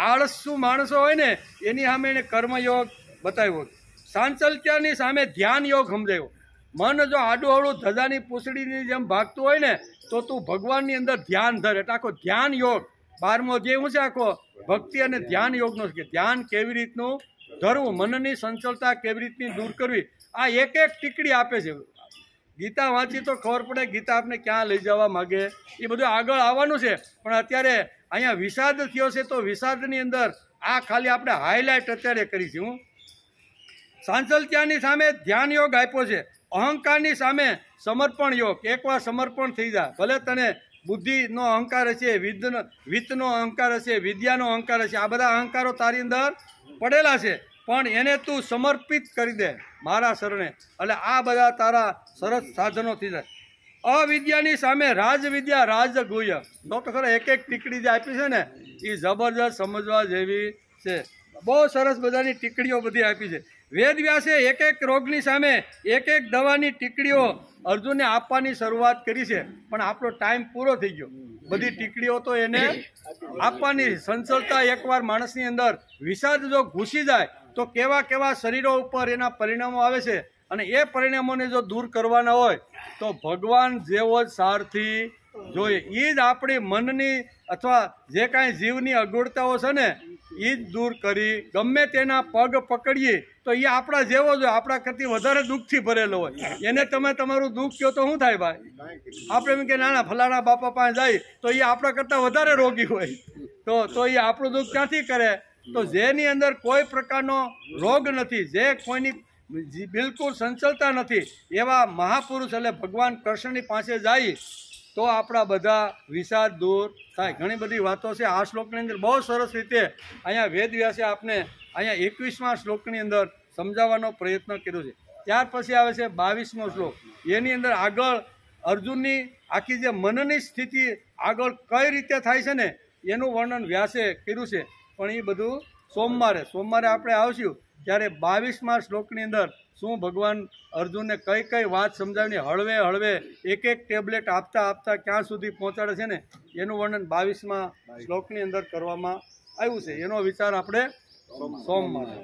આળસુ માણસો હોય ને એની સામે એને કર્મયોગ બતાવ્યો. સાંચલ્યની સામે ધ્યાન યોગ સમજાવ્યો. મન જો આડું અવળું ધજાની પૂંછડીની જેમ ભાગતું હોય ને તો તું ભગવાનની અંદર ધ્યાન ધર, એટલે આખો ધ્યાન યોગ 12મો જે હું છે આખો ભક્તિ અને ધ્યાન યોગનો છે કે ધ્યાન કેવી રીતનું ધરવું, મનની સંચલતા કેવી રીતની દૂર કરવી, આ એક એક ટીકડી આપે છે. ગીતા વાંચી તો ખબર પડે ગીતા આપને ક્યાં લઈ જવા માગે. એ બધું આગળ આવવાનું છે, પણ અત્યારે અહીંયા વિષાદ થયો છે તો વિષાદની અંદર આ ખાલી આપણે હાઇલાઇટ અત્યારે કરી છે. હું સાંચલ્યની સામે ધ્યાન યોગ આપ્યો છે. અહંકારની સામે સમર્પણ યોગ. એકવાર સમર્પણ થઈ જાય, ભલે તને બુદ્ધિનો અહંકાર હશે, વિત્તનો અહંકાર હશે, વિદ્યાનો અહંકાર હશે, આ બધા અહંકારો તારી અંદર પડેલા છે, પણ એને તું સમર્પિત કરી દે મારા શરણે, એટલે આ બધા તારા સરસ સાધનો થઈ જાય. અવિદ્યાની સામે રાજવિદ્યા રાજગુહ્ય. તો ખરા એક એક ટીકડી જે આપી છે ને એ જબરજસ્ત સમજવા જેવી છે. બહુ સરસ બધાની ટીકડીઓ બધી આપી છે. વેદ વ્યાસે એક એક રોગની સામે એક એક દવાની ટીકડીઓ અર્જુનને આપવાની શરૂઆત કરી છે, પણ આપણો ટાઈમ પૂરો થઈ ગયો. બધી ટીકડીઓ તો એને આપવાની. સંચલતા એકવાર માણસની અંદર વિષાદ જો ઘૂસી જાય તો કેવા કેવા શરીરો ઉપર એના પરિણામો આવે છે, અને એ પરિણામોને જો દૂર કરવાના હોય તો ભગવાન જેવો જ સારથી જોઈએ. એ જ આપણી મનની અથવા જે કાંઈ જીવની અગવડતાઓ છે ને એ જ દૂર કરી. ગમે તેના પગ પકડીએ તો એ આપણા જેવો જ હોય, આપણા કરતી વધારે દુઃખથી ભરેલો હોય. એને તમે તમારું દુઃખ કહો તો શું થાય ભાઈ? આપણે એમ કે નાના ફલાણા બાપા પાસે જાય તો એ આપણા કરતાં વધારે રોગી હોય, તો એ આપણું દુઃખ ક્યાંથી કરે? તો જેની અંદર કોઈ પ્રકારનો રોગ નથી, જે કોઈની બિલકુલ સંચલતા નથી, એવા મહાપુરુષ એટલે ભગવાન કૃષ્ણની પાસે જાય તો આપણા બધા વિષાદ દૂર થાય. ઘણી બધી વાતો છે આ શ્લોકની અંદર, બહુ સરસ રીતે અહીંયા વેદવ્યાસે આપને અહીંયા 21મા શ્લોકની અંદર સમજાવવાનો પ્રયત્ન કર્યો છે. ત્યાર પછી આવે છે 22મો શ્લોક. એની અંદર આગળ અર્જુનની આખી જે મનની સ્થિતિ આગળ કઈ રીતે થાય છે ને એનું વર્ણન વ્યાસે કર્યું છે, પણ એ બધું સોમવારે આપણે આવશું ત્યારે 22મા શ્લોકની અંદર શું ભગવાન અર્જુનને કઈ કઈ વાત સમજાવીને હળવે હળવે એક એક ટેબ્લેટ આપતા આપતા ક્યાં સુધી પહોંચાડે છે ને એનું વર્ણન 22મા શ્લોકની અંદર કરવામાં આવ્યું છે. એનો વિચાર આપણે સોમવારે